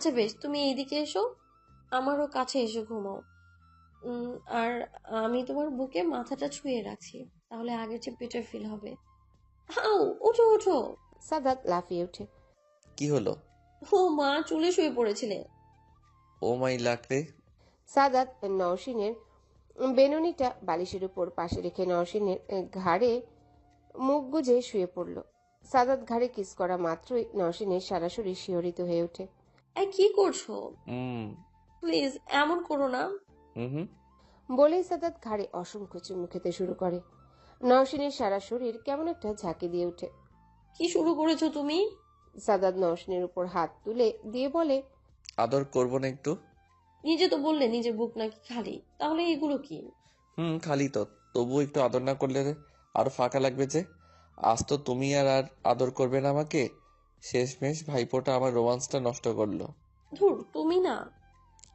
আচ্ছা বেশ, তুমি এইদিকে এসো, আমারও কাছে এসে ঘুমাও। আর আমি তোমার বুকে মাথাটা ছুঁয়ে রাখছি, তাহলে আগের চেয়ে বেটার ফিল হবে। হাউ, ওঠো ওঠো। সাদাত লাফিয়ে ওঠে। কি হলো? ও মা, চুলে শুয়ে পড়েছিলে। ও মাই লাকড়ে। সাদাত নওশিনের বেনুনিটা বালিশের উপর পাশে রেখে নওশিনের ঘাড়ে মুখ গুজে শুয়ে পড়ল। সাদাত ঘাড়ে কিস করা মাত্রই নওশিনের সারা শরীর শিহরিত হয়ে ওঠে। কি করছো? হুম প্লিজ এমন করো না। হুম। বলেই সাদাত ঘাড়ে অসংখ্য চুমু খেতে শুরু করে। নওশিনের সারা শরীর কেমন একটা ঝাঁকি দিয়ে ওঠে। কি শুরু করেছো তুমি? সাদাত নওশিনের উপর হাত তুলে দিয়ে বলে, আদর করবো না একটু? নিজে তো বললে নিজের বুক নাকি খালি, তাহলে এগুলো কি? খালি তো, তবুও একটু আদর না করলে আরো ফাঁকা লাগবে যে। আজ তো তুমি আর আর আদর করবে না আমাকে। শেষমেশ ভাইপোটা আমার রোমান্সটা নষ্ট করলো। ধুর, তুমি না।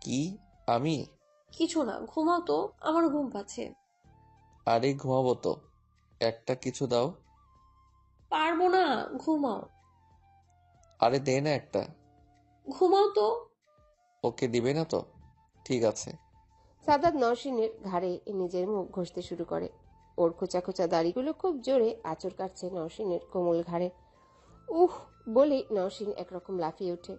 কি? আমি? কিছু না, ঘুমাও তো, আমার ঘুম পাচ্ছে। আরে ঘুমাবো তো, একটা কিছু দাও। পারবো না, ঘুমাও। আরে দে না একটা। ঘুমাও তো। ওকে দিবে না তো? ঠিক আছে। সাদাত নওশিনের ঘাড়ে নিজের মুখ ঘষতে শুরু করে। ওর খোঁচা খোঁচা দাড়িগুলো খুব জোরে আঁচড় কাটছে নওশিনের কোমল ঘাড়ে। উহ বলে নওশিন একরকম লাফিয়ে ওঠে।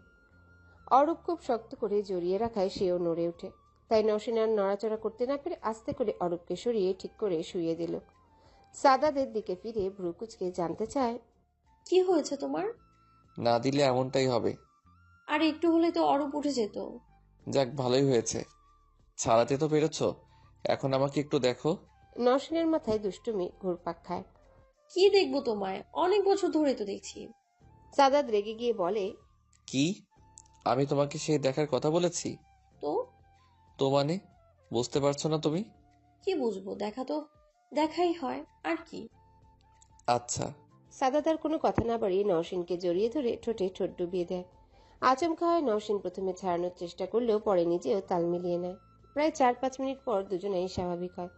অরূপ খুব শক্ত করে জড়িয়ে রাখায় সেও নড়ে ওঠে। তাই নওশিন আর নড়াচড়া করতে না পেরে আস্তে করে অরূপকে সরিয়ে ঠিক করে শুইয়ে দিল। সাদাদের দিকে ফিরে ভ্রুকুচকে জানতে চায়, কি হয়েছে তোমার? না দিলে এমনটাই হবে। আর একটু হলে তো অরূপ উঠে যেত। যাক, ভালোই হয়েছে, ছাড়াতে তো পেরেছো। এখন আমাকে একটু দেখো। নওশিনের মাথায় দুষ্টুমি ঘুরপাক খায়। কি দেখবো তোমায়, অনেক বছর ধরে তো দেখছি। সাদাত রেগে গিয়ে বলে, কি? আমি তোমাকে সেই দেখার কথা বলেছি? তো তো মানে বুঝতে পারছো না তুমি? কি বুঝবো, দেখা তো দেখাই হয়, আর কি। আচ্ছা। সাদাত আর কোনো কথা না বাড়িয়ে নওশিনকে জড়িয়ে ধরে ঠোঁটে ঠোঁট ডুবিয়ে দেয়। আচমকা হয় নওশিন প্রথমে ছাড়ানোর চেষ্টা করলেও পরে নিজেও তাল মিলিয়ে নেয়। প্রায় 4-5 মিনিট পর দুজনাই স্বাভাবিক হয়।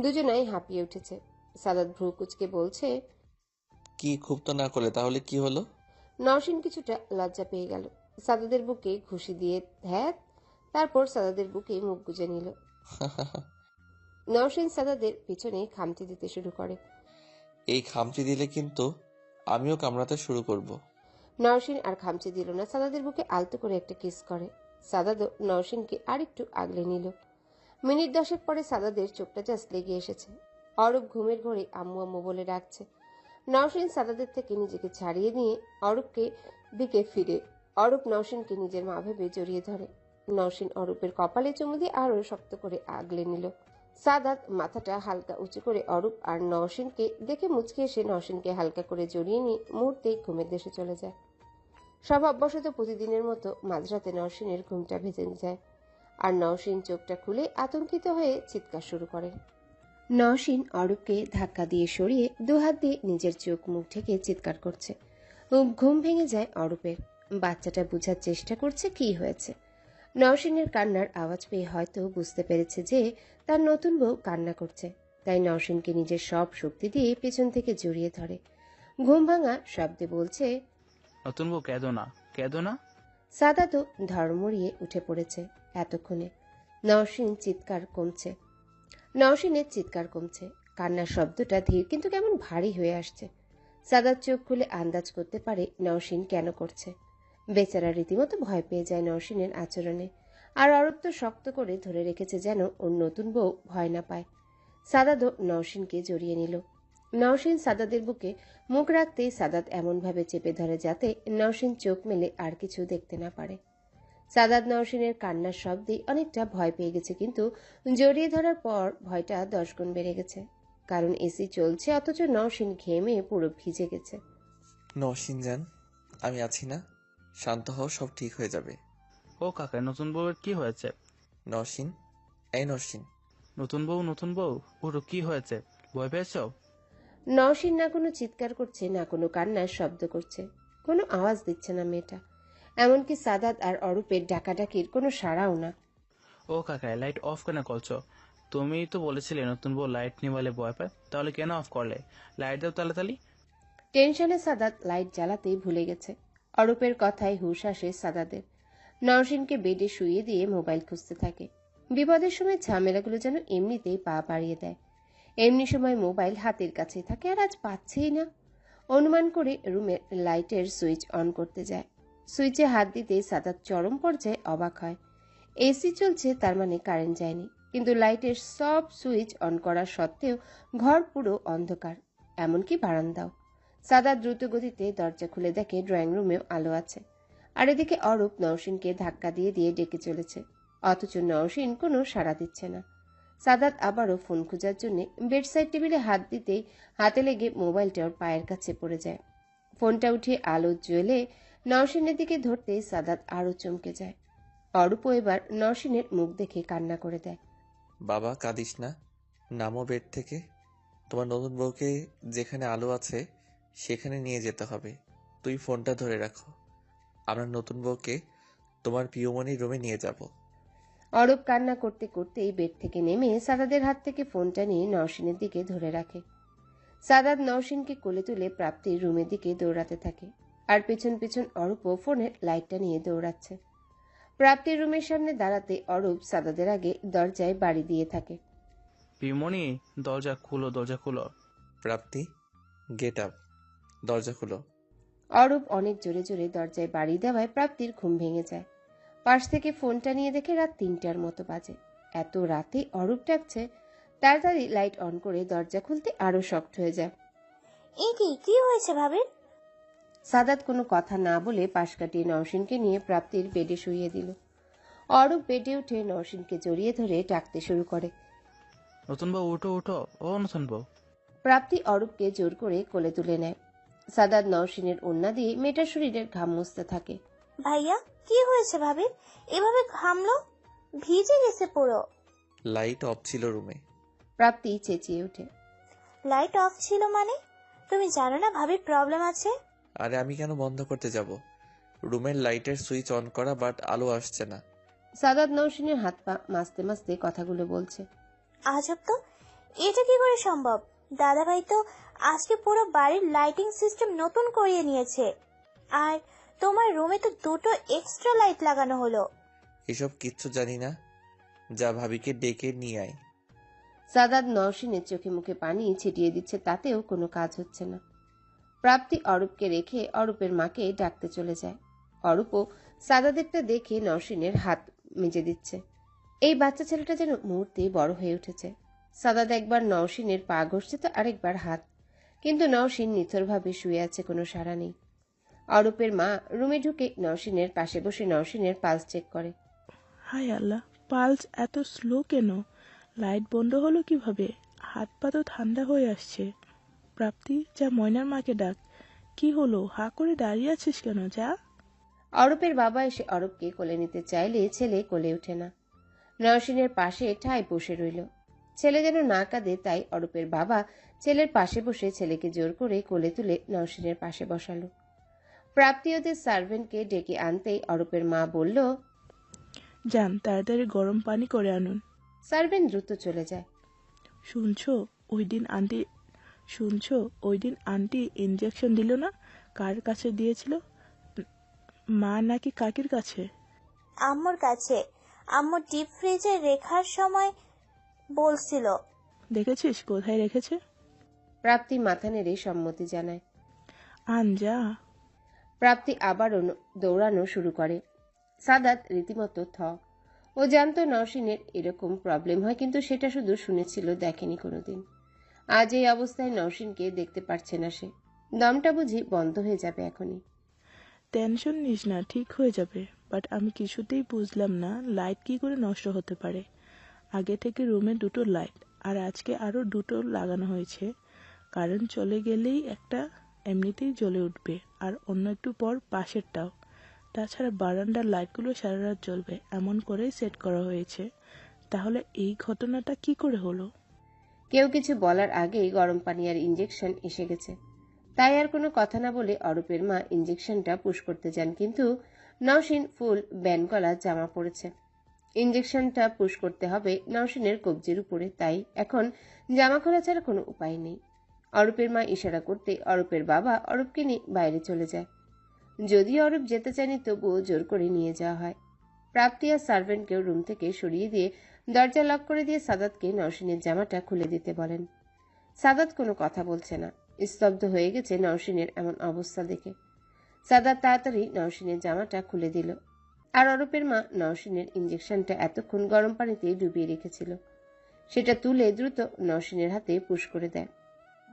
দুজনাই হাঁপিয়ে উঠেছে। সাদাত ভ্রু কুচকে বলছে, কি খুব তো না করলে, তাহলে কি হলো? নওশিন কিছুটা লজ্জা পেয়ে গেল। সাদাদের বুকে ঘুষি দিয়ে ধ্যাত, তারপর সাদাদের বুকে মুখ গুজে নিল। নওশিন সাদাদের পিছনে খামচি দিতে শুরু করে। এই খামচি দিলে কিন্তু আমিও কামড়াতে শুরু করব। নওশিন আর খামচি দিল না, সাদাদের বুকে আলতো করে একটা কিস করে। সাদাদও নওশিনকে আরেকটু আগলে নিল। মিনিট 10 পরে সাদাদের চোখটা জাস্ট লেগে এসেছে। অরূপ ঘুমের ঘোরে আম্মু আম্মু বলে ডাকছে। নওশিন সাদাদের থেকে নিজেকে ছাড়িয়ে নিয়ে অরূপকে দিকে ফিরে। অরূপ নওশিনকে নিজের মা ভেবে জড়িয়ে ধরে। নওশিন অরূপের কপালে চুমু দিয়ে আরো শক্ত করে আগলে নিল। সাদাত মাথাটা হালকা উঁচু করে অরূপ আর নওশিনকে দেখে মুচকে এসে নওশিনকে হালকা করে জড়িয়ে নিয়ে মুহূর্তেই ঘুমের দেশে চলে যায়। স্বভাববশত প্রতিদিনের মতো মাঝরাতে নওশিনের ঘুমটা ভেঙে যায় আর নওশিন চোখটা খুলে আতঙ্কিত হয়ে চিৎকার শুরু করে। নওশিন অরূপকে ধাক্কা দিয়ে সরিয়ে দুহাত দিয়ে নিজের চোখ মুখ ঢেকে চিৎকার করছে। ঘুম ভেঙে যায় অরূপের। বাচ্চাটা বুঝার চেষ্টা করছে কি হয়েছে। নওশিনের কান্নার আওয়াজ পেয়ে হয়তো বুঝতে পেরেছে যে তার নতুন বউ কান্না করছে। তাই নওশিনকে নিজের সব শক্তি দিয়ে পেছন থেকে জড়িয়ে ধরে। ঘুম ভাঙা শব্দে বলছে, নতুন বউ কেঁদো না, কেঁদো না। সাদা তো ধর্মড়িয়ে উঠে পড়েছে। এতক্ষণে নওশিনের চিৎকার কমছে। কান্নার শব্দটা ধীর কিন্তু কেমন ভারী হয়ে আসছে। সাদাত চোখ খুলে আন্দাজ করতে পারে নওশিন কেন করছে। বেচারা রীতিমতো ভয় পেয়ে যায় নওশিনের আচরণে। আর অরূপ তো শক্ত করে ধরে রেখেছে যেন ওর নতুন বউ ভয় না পায়। সাদাতও নওশিনকে জড়িয়ে নিল। নওশিন সাদাতের বুকে মুখ রাখতেই সাদাত এমনভাবে চেপে ধরে যাতে নওশিন চোখ মেলে আর কিছু দেখতে না পারে। সাদাত নওশিনের কান্নার শব্দেই অনেকটা ভয় পেয়ে গেছে, কিন্তু জড়িয়ে ধরার পর ভয়টা 10 গুণ বেড়ে গেছে। কারণ এসি চলছে, অথচ নওশিন ঘেমে পুরো ভিজে গেছে। নসীন যান, আমি আছি না, শান্ত হও, সব ঠিক হয়ে যাবে। ও কাকা, নতুন বউয়ের কি হয়েছে? নসীন, এই নসীন। নতুন বউ, নতুন বউ, পুরো কি হয়েছে? ভয় পেয়েছো? নওশিন না কোনো চিৎকার করছে, না কোনো কান্নার শব্দ করছে। কোনো আওয়াজ দিচ্ছে না মেয়েটা। এমনকি সাদাত আর অরূপের ডাকাডাকির কোনো সাড়াও না। ও কাকা, লাইট অফ কেন করছো? তুমি তো বলেছিলে নতুন বউ লাইট নিভালে ভয় পায়, তাহলে কেন অফ করলে? লাইট দাও তাড়াতাড়ি। টেনশনে সাদাত লাইট জ্বালাতেই ভুলে গেছে। অরূপের কথায় হুঁশ আসে সাদাতের। নওশিনকে বেডে শুইয়ে দিয়ে মোবাইল খুঁজতে থাকে। বিপদের সময় ঝামেলাগুলো যেন এমনিতেই পা বাড়িয়ে দেয়। এমনি সময় মোবাইল হাতের কাছে থাকে আর আজ পাচ্ছেই না। অনুমান করে রুমের লাইটের সুইচ অন করতে যায়। সুইচে হাত দিতে সাদাত চরম পর্যায়ে অবাক হয়। এসি চলছে, তার মানে কারেন্ট যায়নি, কিন্তু লাইটের সব সুইচ অন করা সত্ত্বেও ঘর পুরো অন্ধকার, এমনকি বারান্দাও। সাদাত দ্রুত গতিতে দরজা খুলে দেখে ড্রয়িং রুমেও আলো আছে। আর এদিকে অরূপ নওশিনকে ধাক্কা দিয়ে দিয়ে ডেকে চলেছে, অথচ নওশিন কোনো সাড়া দিচ্ছে না। সাদাত আবারও ফোন খোঁজার জন্য বেডসাইড টেবিলে হাত দিতেই হাতে লেগে মোবাইলটা ওর পায়ের কাছে পড়ে যায়। ফোনটা উঠিয়ে আলো জ্বলে নওশিনের দিকে ধরতে সাদাত আরো চমকে যায়। অরূপও এবার নওশিনের মুখ দেখে কান্না করে দেয়। বাবা কাঁদিস না, নামো বেড থেকে। তোমার নতুন বউকে যেখানে আলো আছে সেখানে নিয়ে যেতে হবে। তুই ফোনটা ধরে রাখো, আমরা নতুন বউকে তোমার পিয়মনির রুমে নিয়ে যাব। অরূপ কান্না করতে করতেই বেড থেকে নেমে সাদাদের হাত থেকে ফোনটা নিয়ে নওশিনের দিকে ধরে রাখে। সাদাত নওশিনকে কোলে তুলে প্রাপ্তির রুমের দিকে দৌড়াতে থাকে, আর পেছন পেছন অরূপও ফোনের লাইটটা নিয়ে দৌড়াচ্ছে। প্রাপ্তির রুমের সামনে দাঁড়াতে অরূপ সাদাদের আগে দরজায় বাড়ি দিয়ে থাকে। পিমনি, দরজা খুলো, দরজা খুলো। প্রাপ্তি, গেট আপ, দরজা খুলো। অরূপ অনেক জোরে জোরে দরজায় বাড়ি দেওয়ায় প্রাপ্তির ঘুম ভেঙে যায়। পাশ থেকে ফোনটা নিয়ে দেখে রাত ৩টার মতো বাজে। এত রাতে অরূপ ডাকছে। তাড়াতাড়ি লাইট অন করে দরজা খুলতে আরো শক্ট হয়ে যায়। এই কি হয়েছে ভাবি? সাদাত কোনো কথা না বলে পাশ কাটিয়ে নওশিনকে নিয়ে প্রাপ্তির বেডে শুইয়ে দিল। অরূপ বেডে উঠে নওশিনকে জড়িয়ে ধরে ডাকতে শুরু করে। নতুন বউ উঠো, উঠো, ও নতুন বউ। প্রাপ্তি অরূপকে জোর করে কোলে তুলে নেয়। সাদাত নওশিনের ওড়না দিয়ে মেয়েটার শরীরের ঘাম মুছতে থাকে। ভাইয়া কি হয়েছে ভাবি? এভাবে ঘামলো, ভিজে গেছে পুরো। লাইট অফ ছিল রুমে। প্রাপ্তি চেঁচিয়ে ওঠে। লাইট অফ ছিল মানে? তুমি জানো না ভাবির প্রবলেম আছে? আরে আমি কেন বন্ধ করতে যাব? রুমের লাইটের সুইচ অন করা, বাট আলো আসছে না। সাদাত নওশিনের হাত পা মাসতে মাসতে কথাগুলো বলছে। আজব তো, এটা কি করে সম্ভব? দাদা ভাই তো আজকে পুরো বাড়ির লাইটিং সিস্টেম নতুন করিয়ে নিয়েছে, আর তোমার রুমে তো দুটো এক্সট্রা লাইট লাগানো হলো। এসব কিচ্ছু জানি না, যা ভাবিকে ডেকে নিয়ে আয়। সাদাত নওশিনের চোখে মুখে পানি ছিটিয়ে দিচ্ছে, তাতেও কোনো কাজ হচ্ছে না। প্রাপ্তি অরূপকে রেখে অরূপের মাকে ডাকতে চলে যায়। অরূপও সাদাদেরটা দেখে নওশিনের হাত মেজে দিচ্ছে। এই বাচ্চা ছেলেটা যেন মুহূর্তে বড় হয়ে উঠেছে। সাদাত একবার নওশিনের পা ঘষছে তো আরেকবার হাত, কিন্তু নওশিন নিথরভাবে শুয়ে আছে, কোনো সাড়া নেই। অরূপের মা রুমে ঢুকে নওশিনের পাশে বসে নওশিনের পালস চেক করে। হায় আল্লাহ, পালস এত স্লো কেন? লাইট বন্ধ হলো কিভাবে? হাত পা তো ঠান্ডা হয়ে আসছে। প্রাপ্তি, যা ময়নার মাকে ডাক। কি হলো, হা করে দাঁড়িয়ে আছিস কেন? যা। অরূপের বাবা এসে অরূপকে কোলে নিতে চাইলে ছেলে কোলে ওঠে না। নওশিনের পাশে ঠায় বসে রইল। ছেলে যেন না কাঁদে, তাই অরূপের বাবা ছেলের পাশে বসে ছেলেকে জোর করে কোলে তুলে নওশিনের পাশে বসালো। প্রাপ্তি ওদের সার্ভেন্টকে ডেকে আনতেই অরূপের মা বলল, যান, তাড়াতাড়ি গরম পানি করে আনুন। সার্ভেন্ট দ্রুত চলে যায়। শুনছো, ওই দিন আন্টি ইঞ্জেকশন দিল না? কার কাছে দিয়েছিল? মা নাকি কাকির কাছে? আম্মুর কাছে। আম্মু ডিপ ফ্রিজে রেখার সময় বলছিল। দেখেছিস কোথায় রেখেছে? প্রাপ্তি মাথা নেড়ে সম্মতি জানায়। আন যা। প্রাপ্তি আবারও দৌড়ানো শুরু করে। সাদাত রীতিমতো থ। ও জানতো নওশিনের এরকম প্রবলেম হয়, কিন্তু সেটা শুধু শুনেছিল, দেখেনি কোনোদিন। আজ এই অবস্থায় নওশিনকে দেখতে পারছে না সে। দমটা বুঝি বন্ধ হয়ে যাবে এখনই। টেনশন নিস না, ঠিক হয়ে যাবে। বাট আমি কিছুতেই বুঝলাম না লাইট কি করে নষ্ট হতে পারে। আগে থেকে রুমে দুটো লাইট, আর আজকে আরো দুটো লাগানো হয়েছে। কারেন্ট চলে গেলেই একটা এমনিতেই জ্বলে উঠবে, আর অন্য একটু পর পাশেরটাও। তাছাড়া বারান্দার লাইটগুলো সারা রাত জ্বলবে, এমন করেই সেট করা হয়েছে। তাহলে এই ঘটনাটা কি করে হলো? কেউ কিছু বলার আগেই গরম পানি আর ইঞ্জেকশন এসে গেছে। তাই আর কোনো কথা না বলে অরূপের মা ইঞ্জেকশনটা পুশ করতে যান, কিন্তু নওশিন ফুল ব্যান গলা জামা পড়েছে। ইঞ্জেকশনটা পুশ করতে হবে নওশিনের কবজির উপরে, তাই এখন জামা খোলা ছাড়া কোনো উপায় নেই। অরূপের মা ইশারা করতে অরূপের বাবা অরূপকে নিয়ে বাইরে চলে যায়। যদিও অরূপ যেতে চায়নি, তবুও জোর করে নিয়ে যাওয়া হয়। প্রাপ্তি আর সার্ভেন্টকেও রুম থেকে সরিয়ে দিয়ে দরজা লক করে দিয়ে সাদাতকে নওশিনের জামাটা খুলে দিতে বলেন। সাদাত কোনো কথা বলছে না, স্তব্ধ হয়ে গেছে নওশিনের এমন অবস্থা দেখে। সাদাত তাড়াতাড়ি নওশিনের জামাটা খুলে দিল। আর অরূপের মা নওশিনের ইঞ্জেকশনটা এতক্ষণ গরম পানিতে ডুবিয়ে রেখেছিল, সেটা তুলে দ্রুত নওশিনের হাতে পুশ করে দেয়।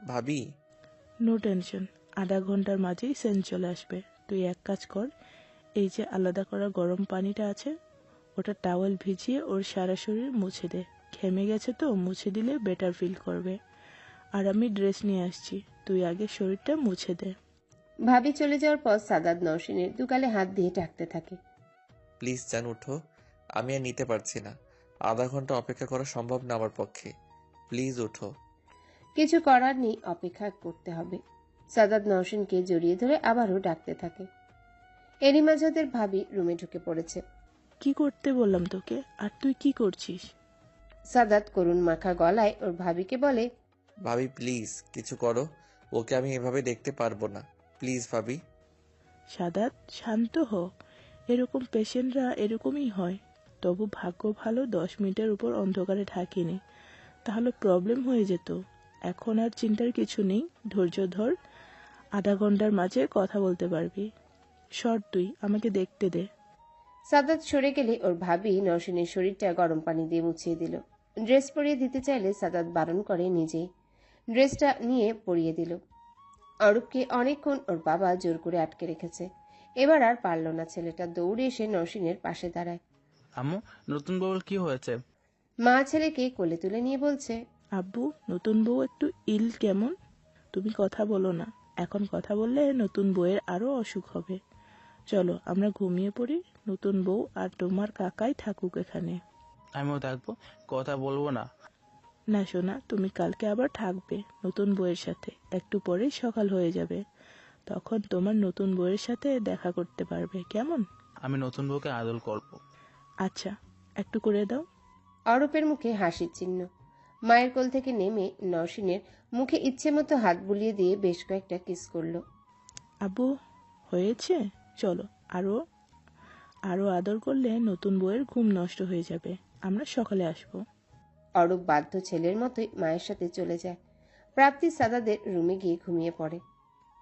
ভাবি, নো টেনশন, আধা ঘন্টার মাঝেই সেন্স চলে আসবে। তুই এক কাজ কর, এই যে আলাদা করা গরম পানিটা আছে, ওটা টাওয়েল ভিজিয়ে ওর সারা শরীর মুছে দে। ঘেমে গেছে তো, মুছে দিলে বেটার ফিল করবে। আর আমি ড্রেস নিয়ে আসছি, তুই আগে শরীরটা মুছে দে। ভাবি চলে যাওয়ার পর সাদাত নওশিনের দুগালে হাত দিয়ে ডাকতে থাকে। প্লিজ জান উঠো, আমি আর নিতে পারছি না। আধা ঘন্টা অপেক্ষা করা সম্ভব না আমার পক্ষে। প্লিজ উঠো। কিছু করার নেই, অপেক্ষা করতে হবে। সাদাত নওশিনকে জড়িয়ে ধরে আবারও ডাকতে থাকে। এরই মাঝে ওদের ভাবি রুমে ঢুকে পড়েছে। কি করতে বললাম তোকে, আর তুই কি করছিস? সাদাত করুণ মাখা গলায় ওর ভাবিকে বলে, ভাবি প্লিজ কিছু করো, ওকে আমি এভাবে দেখতে পারবো না। প্লিজ ভাবি। সাদাত, শান্ত হ। এরকম পেশেন্টরা এরকমই হয়। তবু ভাগ্য ভালো 10 মিনিটের উপর অন্ধকারে থাকিনি, তাহলে প্রবলেম হয়ে যেত। এখন আর চিন্তার কিছু নেই, ধৈর্য ধর। আধা ঘন্টার মাঝে কথা বলতে পারবি। সর তুই, আমাকে দেখতে দে। সাদাত সরে গেলে ওর ভাবি নওশিনের শরীরটা গরম পানি দিয়ে মুছিয়ে দিল। ড্রেস পরিয়ে দিতে চাইলে সাদাত বারণ করে নিজেই ড্রেসটা নিয়ে পরিয়ে দিল। অরূপকে অনেকক্ষণ ওর বাবা জোর করে আটকে রেখেছে। এবার আর পারল না, ছেলেটা দৌড়ে এসে নওশিনের পাশে দাঁড়ায়। আম্মু, নতুন বউর কি হয়েছে? মা ছেলেকে কোলে তুলে নিয়ে বলছে, আব্বু, নতুন বউ একটু ইল কেমন? তুমি কথা বলো না, এখন কথা বললে নতুন বউয়ের আরো অসুখ হবে। চলো আমরা ঘুমিয়ে পড়ি, নতুন বউ আর তোমার কাকাই থাকুক এখানে। আমিও থাকবো, কথা বলবো না। না সোনা, তুমি কালকে আবার থাকবে নতুন বউয়ের সাথে। একটু পরেই সকাল হয়ে যাবে, তখন তোমার নতুন বউয়ের সাথে দেখা করতে পারবে, কেমন? আমি নতুন বউকে আদর করবো। আচ্ছা, একটু করে দাও। অরূপের মুখে হাসির চিহ্ন। মায়ের কোল থেকে নেমে নওশিনের মুখে ইচ্ছে মতো হাত বুলিয়ে দিয়ে বেশ কয়েকটা কিস করলো। আব্বু, হয়েছে, চলো। আরো আরো আদর করলে নতুন বউয়ের ঘুম নষ্ট হয়ে যাবে। আমরা সকালে আসবো। অরূপ বাধ্য ছেলের মতোই মায়ের সাথে চলে যায়। প্রাপ্তি সাদাদের রুমে গিয়ে ঘুমিয়ে পড়ে।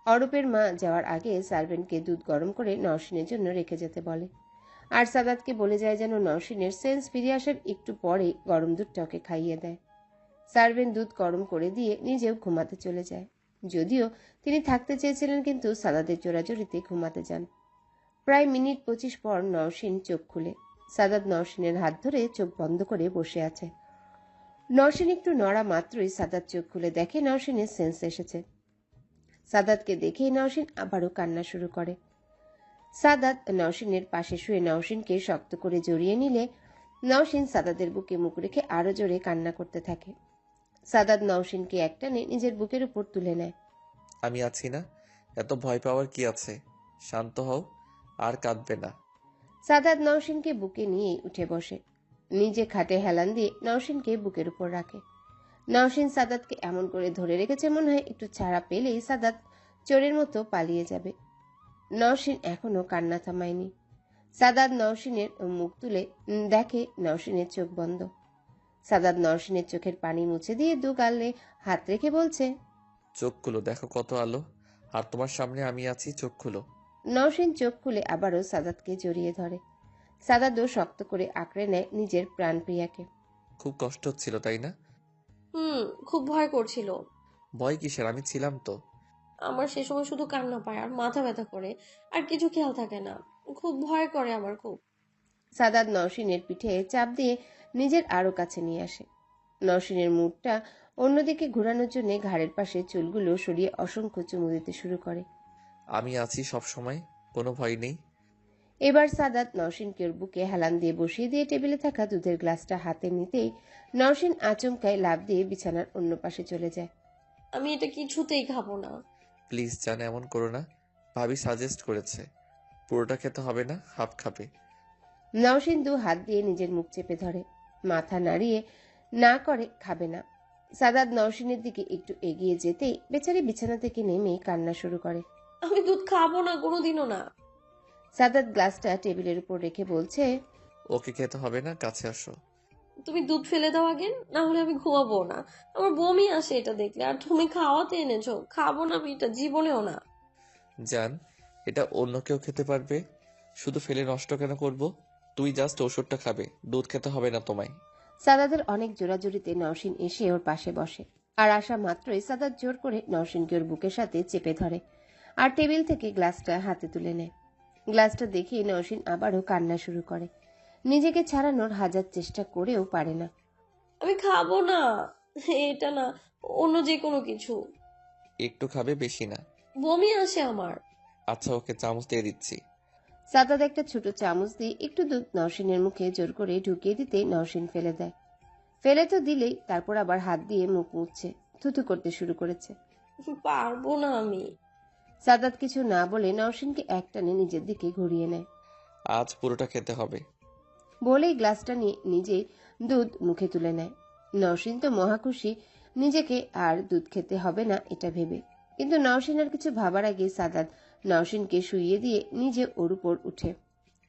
অরূপের মা যাওয়ার আগে সার্ভেন্টকে দুধ গরম করে নওশিনের জন্য রেখে যেতে বলে। আর সাদাতকে বলে যায় যেন নওশিনের সেন্স ফিরে আসার একটু পরে গরম দুধটা ওকে খাইয়ে দেয়। সার্ভেন্ট দুধ গরম করে দিয়ে নিজেও ঘুমাতে চলে যায়। যদিও তিনি থাকতে চেয়েছিলেন, কিন্তু সাদাদের জোরাজোরিতে ঘুমাতে যান। প্রায় মিনিট 25 পর নওশিন চোখ খুলে। সাদাত নওশিনের হাত ধরে চোখ বন্ধ করে বসে আছে। নওশিন একটু নড়া মাত্রই সাদাত চোখ খুলে দেখে নওশিনের সেন্স এসেছে। সাদাতকে দেখেই নওশিন আবারও কান্না শুরু করে। সাদাত নওশিনের পাশে শুয়ে নওশিনকে শক্ত করে জড়িয়ে নিলে নওশিন সাদাতের বুকে মুখ রেখে আরো জোরে কান্না করতে থাকে। সাদাত নওশিনকে একটানে নিজের বুকের উপর তুলে নেয়। আমি আছি না, এত ভয় পাওয়ার কি আছে? শান্ত হও, আর কাঁদবে না। সাদাত নওশিনকে বুকে নিয়ে উঠে বসে, নিজে খাটে হেলান দিয়ে নওশিনকে বুকের উপর রাখে। নওশিন সাদাতকে এমন করে ধরে রেখেছে মনে হয় একটু ছাড়া পেলেই সাদাত চোরের মতো পালিয়ে যাবে। নওশিন এখনো কান্না থামায়নি। সাদাত নওশিনের মুখ তুলে দেখে নওশিনের চোখ বন্ধ। সাদাত নওশিনের চোখের পানি মুছে দিয়ে দু গালে হাত রেখে বলছে, চোখ খুলো, দেখো কত আলো, আর তোমার সামনে আমি আছি, চোখ খুলো। নওশিন চোখ খুলে আবারও সাদাতকে জড়িয়ে ধরে। সাদাতও শক্ত করে আঁকড়ে নেয় নিজের প্রাণপ্রিয়াকে। খুব কষ্ট হচ্ছিল তাই না? খুব ভয় করছিল। ভয় কিসের, আমি ছিলাম তো। আমার সে সময় শুধু কান্না পায় আর মাথা ব্যথা করে, আর কিছু খেয়াল থাকে না। খুব ভয় করে আমার খুব। সাদাত নওশিনের পিঠে চাপ দিয়ে নিজের আরো কাছে নিয়ে আসে। নওশিনের মুখটা অন্যদিকে ঘোরানোর জন্য ঘাড়ের পাশে চুলগুলো সরিয়ে অসংখ্য চুমু দিতে শুরু করে। আমি আছি সব সময়, কোনো ভয় নেই। এবার সাদাত নওশিনকে ওর বুকে হেলান দিয়ে বসিয়ে দিয়ে টেবিলে থাকা দুধের গ্লাসটা হাতে নিতেই নওশিন আচমকায় লাফ দিয়ে বিছানার অন্য পাশে চলে যায়। আমি এটা কিছুতেই খাবো না। প্লিজ জান, এমন করো না। ভাবি সাজেস্ট করেছে পুরোটা খেতে হবে না, হাফ খাবে। নওশিন দু হাত দিয়ে নিজের মুখ চেপে ধরে, মাথা নাড়িয়ে না করে খাবে না। সাদাত নওশিনের দিকে একটু এগিয়ে যেতেই বেচারি বিছানা থেকে নেমে কান্না শুরু করে। আমি দুধ খাবো না, কোনোদিনও না। সাদাত গ্লাসটা টেবিলের উপর রেখে বলছে, ওকে খেতে হবে না, কাছে আসো। তুমি দুধ ফেলে দাও আগে, না হলে আমি ঘুমাবো না। আমার বমি আসে এটা দেখলে। আর তুমি খাওয়াতে এনেছো, খাবো না আমি এটা জীবনেও না। জান, এটা অন্য কেউ খেতে পারবে, শুধু ফেলে নষ্ট কেন করব? তুই জাস্ট ওষুধটা খাবে, দুধ খেতে হবে না তোমায়। সাদাদের অনেক জোরাজুরিতে নওশিন এসে ওর পাশে বসে, আর আসা মাত্রই সাদাত জোর করে নওশিনকে ওর বুকের সাথে চেপে ধরে আর টেবিল থেকে গ্লাসটা হাতে তুলে নেয়। গ্লাসটা দেখে নওশিন আবারও কান্না শুরু করে। নিজেকে ছাড়ানোর হাজার চেষ্টা করেও পারে না। আমি খাবো না, এটা না, অন্য যে কোনো কিছু। একটু খাবে, বেশি না। বমি আসে আমার। আচ্ছা, ওকে চামচ দিয়ে দিচ্ছি। সাদাত একটা ছোট চামচ দিয়ে একটু দুধ নওশিনের মুখে জোর করে ঢুকিয়ে দিতে নওশিন ফেলে দেয়। ফেলে তো দিলেই, তারপর আবার হাত দিয়ে মুখ মুছছে, থুথু করতে শুরু করেছে। পারবো না আমি। সাদাত কিছু না বলে নওশিনকে একটানে নিজের দিকে ঘুরিয়ে নেয়। আজ পুরোটা খেতে হবে। বলেই গ্লাসটা নিয়ে নিজেই দুধ মুখে তুলে নেয়। নওশিন তো মহাখুশি নিজেকে আর দুধ খেতে হবে না এটা ভেবে। কিন্তু নওশিন আর কিছু ভাবার আগে সাদাত নওশিনকে শুইয়ে দিয়ে নিজে ওর উপর উঠে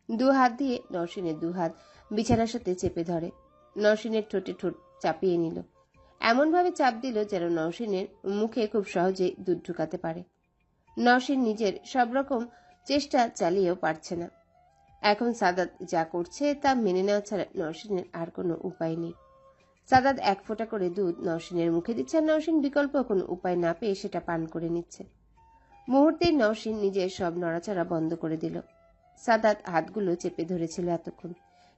দু হাত দিয়ে নওশিনের দু হাত বিছানার সাথে চেপে ধরে। নওশিনের ঠোঁটে ঠোঁট চাপিয়ে নিল, এমনভাবে চাপ দিল যেন নওশিনের মুখে খুব সহজেই দুধ ঢুকাতে পারে। নওশিন নিজের সব রকম চেষ্টা চালিয়েও পারছে না। এখন সাদাত যা করছে তা মেনে নেওয়া ছাড়া নওশিনের আর কোনো উপায় নেই। সাদাত এক ফোঁটা করে দুধ নওশিনের মুখে দিচ্ছে, আর নওশিন বিকল্প কোনো উপায় না পেয়ে সেটা পান করে নিচ্ছে। মুহূর্তেই নওশিন নিজের সব নড়াচড়া বন্ধ করে দিল। সাদাত হাতগুলো চেপে ধরেছিল এতক্ষণ,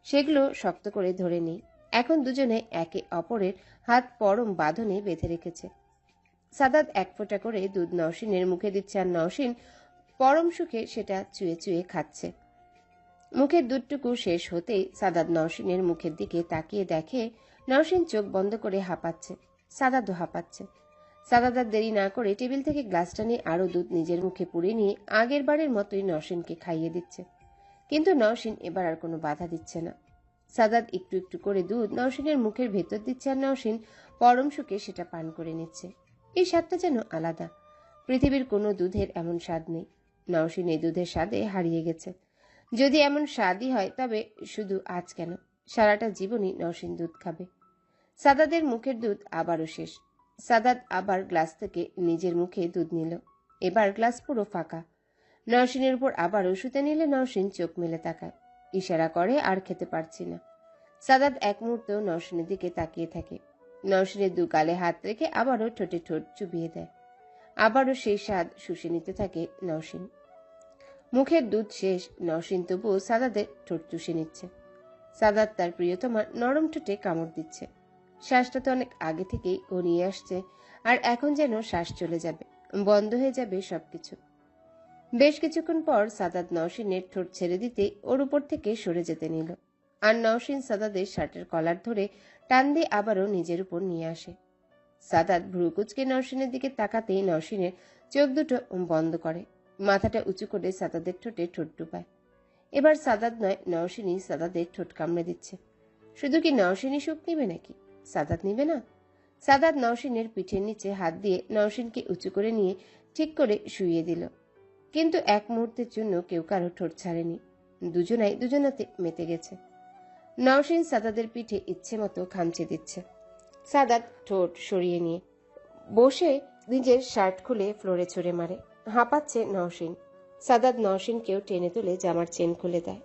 সেগুলো শক্ত করে ধরে নেই। এখন দুজনে একে অপরের হাত পরম বাঁধনে বেঁধে রেখেছে। সাদাত এক ফোঁটা করে দুধ নওশিনের মুখে দিচ্ছে, আর নওশিন পরম সুখে সেটা চুয়ে চুয়ে খাচ্ছে। মুখের দুধটুকু শেষ হতেই সাদাত নওশিনের মুখের দিকে তাকিয়ে দেখে নওশিন চোখ বন্ধ করে হাঁপাচ্ছে, সাদাতও হাঁপাচ্ছে। সাদাত আর দেরি না করে টেবিল থেকে গ্লাসটা নিয়ে আরো দুধ নিজের মুখে পুরে নিয়ে আগের বারের মতোই নওশিনকে খাইয়ে দিচ্ছে। কিন্তু নওশিন এবার আর কোনো বাধা দিচ্ছে না। সাদাত একটু একটু করে দুধ নওশিনের মুখের ভেতর দিচ্ছে, আর নওশিন পরম সুখে সেটা পান করে নিচ্ছে। এই স্বাদটা যেন আলাদা, পৃথিবীর কোনো দুধের এমন স্বাদ নেই। নওশিন এই দুধের স্বাদে হারিয়ে গেছে। যদি এমন স্বাদই হয় তবে শুধু আজ কেন, সারাটা জীবনই নওশিন দুধ খাবে। সাদাতের মুখের দুধ আবারও শেষ। সাদাত আবার গ্লাস থেকে নিজের মুখে দুধ নিল। এবার গ্লাস পুরো ফাঁকা। নওশিনের উপর আবারও শুতে নিলে নওশিন চোখ মেলে তাকায়, ইশারা করে আর খেতে পারছি না। সাদাত এক মুহূর্ত নওশিনের দিকে তাকিয়ে থাকে। নওশিনের দু গালে হাত রেখে আবারও ঠোঁটে ঠোঁট চুবিয়ে দেয়। আবারও সেই স্বাদ শুষে নিতে থাকে নওশিন। মুখের দুধ শেষ, নওশিন তবুও সাদাতের ঠোঁট চুষে নিচ্ছে। সাদাত তার প্রিয়তমার নরম ঠোঁটে কামড় দিচ্ছে। শ্বাসটা তো অনেক আগে থেকেই ঘনিয়ে আসছে, আর এখন যেন শ্বাস চলে যাবে, বন্ধ হয়ে যাবে সবকিছু। বেশ কিছুক্ষণ পর সাদাত নওশিনের ঠোঁট ছেড়ে দিতে ওর উপর থেকে সরে যেতে নিল, আর নওশিন সাদাতের শার্টের কলার ধরে টান দিয়ে আবারও নিজের উপর নিয়ে আসে। সাদাত ভ্রু কুঁচকে নওশিনের দিকে তাকাতেই নওশিনের চোখ দুটো বন্ধ করে, মাথাটা উঁচু করে সাদাতের ঠোঁটে ঠোঁট ডুবায়। এবার সাদাত নয়, নওশিনই সাদাতের ঠোঁট কামড়ে দিচ্ছে। শুধু কি নওশিনই সুখ নিবে নাকি, সাদাত নিবে না? সাদাত নওশিনের পিঠের নিচে হাত দিয়ে নওশিনকে উঁচু করে নিয়ে ঠিক করে শুইয়ে দিল। কিন্তু এক মুহূর্তের জন্য কেউ কারো ঠোঁট ছাড়েনি। দুজনাই দুজনাতে মেতে গেছে। নওশিন সাদাতের পিঠে ইচ্ছে মতো খামচে দিচ্ছে। সাদাত ঠোঁট সরিয়ে নিয়ে বসে নিজের শার্ট খুলে ফ্লোরে ছুঁড়ে মারে। হাঁপাচ্ছে নওশিন। সাদাত নওশিনকেও টেনে তুলে জামার চেন খুলে দেয়।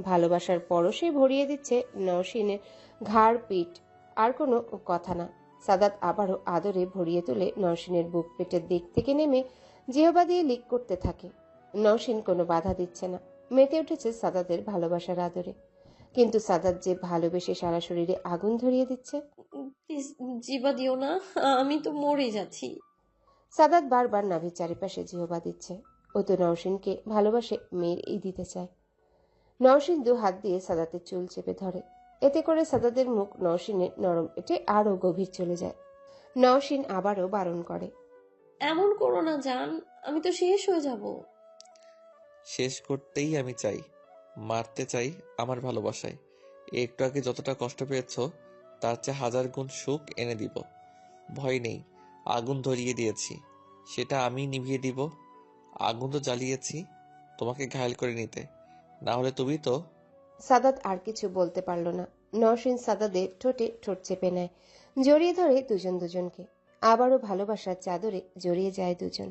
ভালোবাসার পরশে ভরিয়ে দিচ্ছে নওশিনের ঘাড় পিঠ, আর কোনো কথা না। সাদাত আবারও আদরে ভরিয়ে তুলে নওশিনের বুক পেটের দিক থেকে নেমে জিহবা দিয়ে লিক করতে থাকে। নওশিন কোনো বাধা দিচ্ছে না, মেতে উঠেছে সাদাতের ভালোবাসার আদরে। কিন্তু সাদাত যে ভালোবেসে সারা শরীরে আগুন ধরিয়ে দিচ্ছে। প্লিজ জিবা দিও না, আমি তো মরে যাচ্ছি। সাদাত বারবার নাভির চারিপাশে জিহবা দিচ্ছে। ও তো নওশিনকে ভালোবাসে, মেয়েরই দিতে চায়। নওশিন দু হাত দিয়ে সাদাতের চুল চেপে ধরে, এতে করে সাদাতের মুখ নওশিনের নরম পেটে আরো গভীর চলে যায়। নওশিন আবারও বারণ করে, এমন করো না জান, আমি তো শেষ হয়ে যাব। শেষ করতেই আমি চাই, মারতে চাই আমার ভালোবাসায়। একটু আগে যতটা কষ্ট পেয়েছো তার চেয়ে 1000 গুণ সুখ এনে দিব। ভয় নেই, আগুন ধরিয়ে দিয়েছি, সেটা আমি নিভিয়ে দিব। আগুন তো জ্বালিয়েছি তোমাকে ঘায়েল করে নিতে, না হলে তুমি তো সাদাত আর কিছু বলতে পারল না। নওশীন সাদাদের ঠোঁটে ঠোঁট চেপে নেয়, জড়িয়ে ধরে দুজন দুজনকে। আবারও ভালোবাসার চাদরে জড়িয়ে যায় দুজন।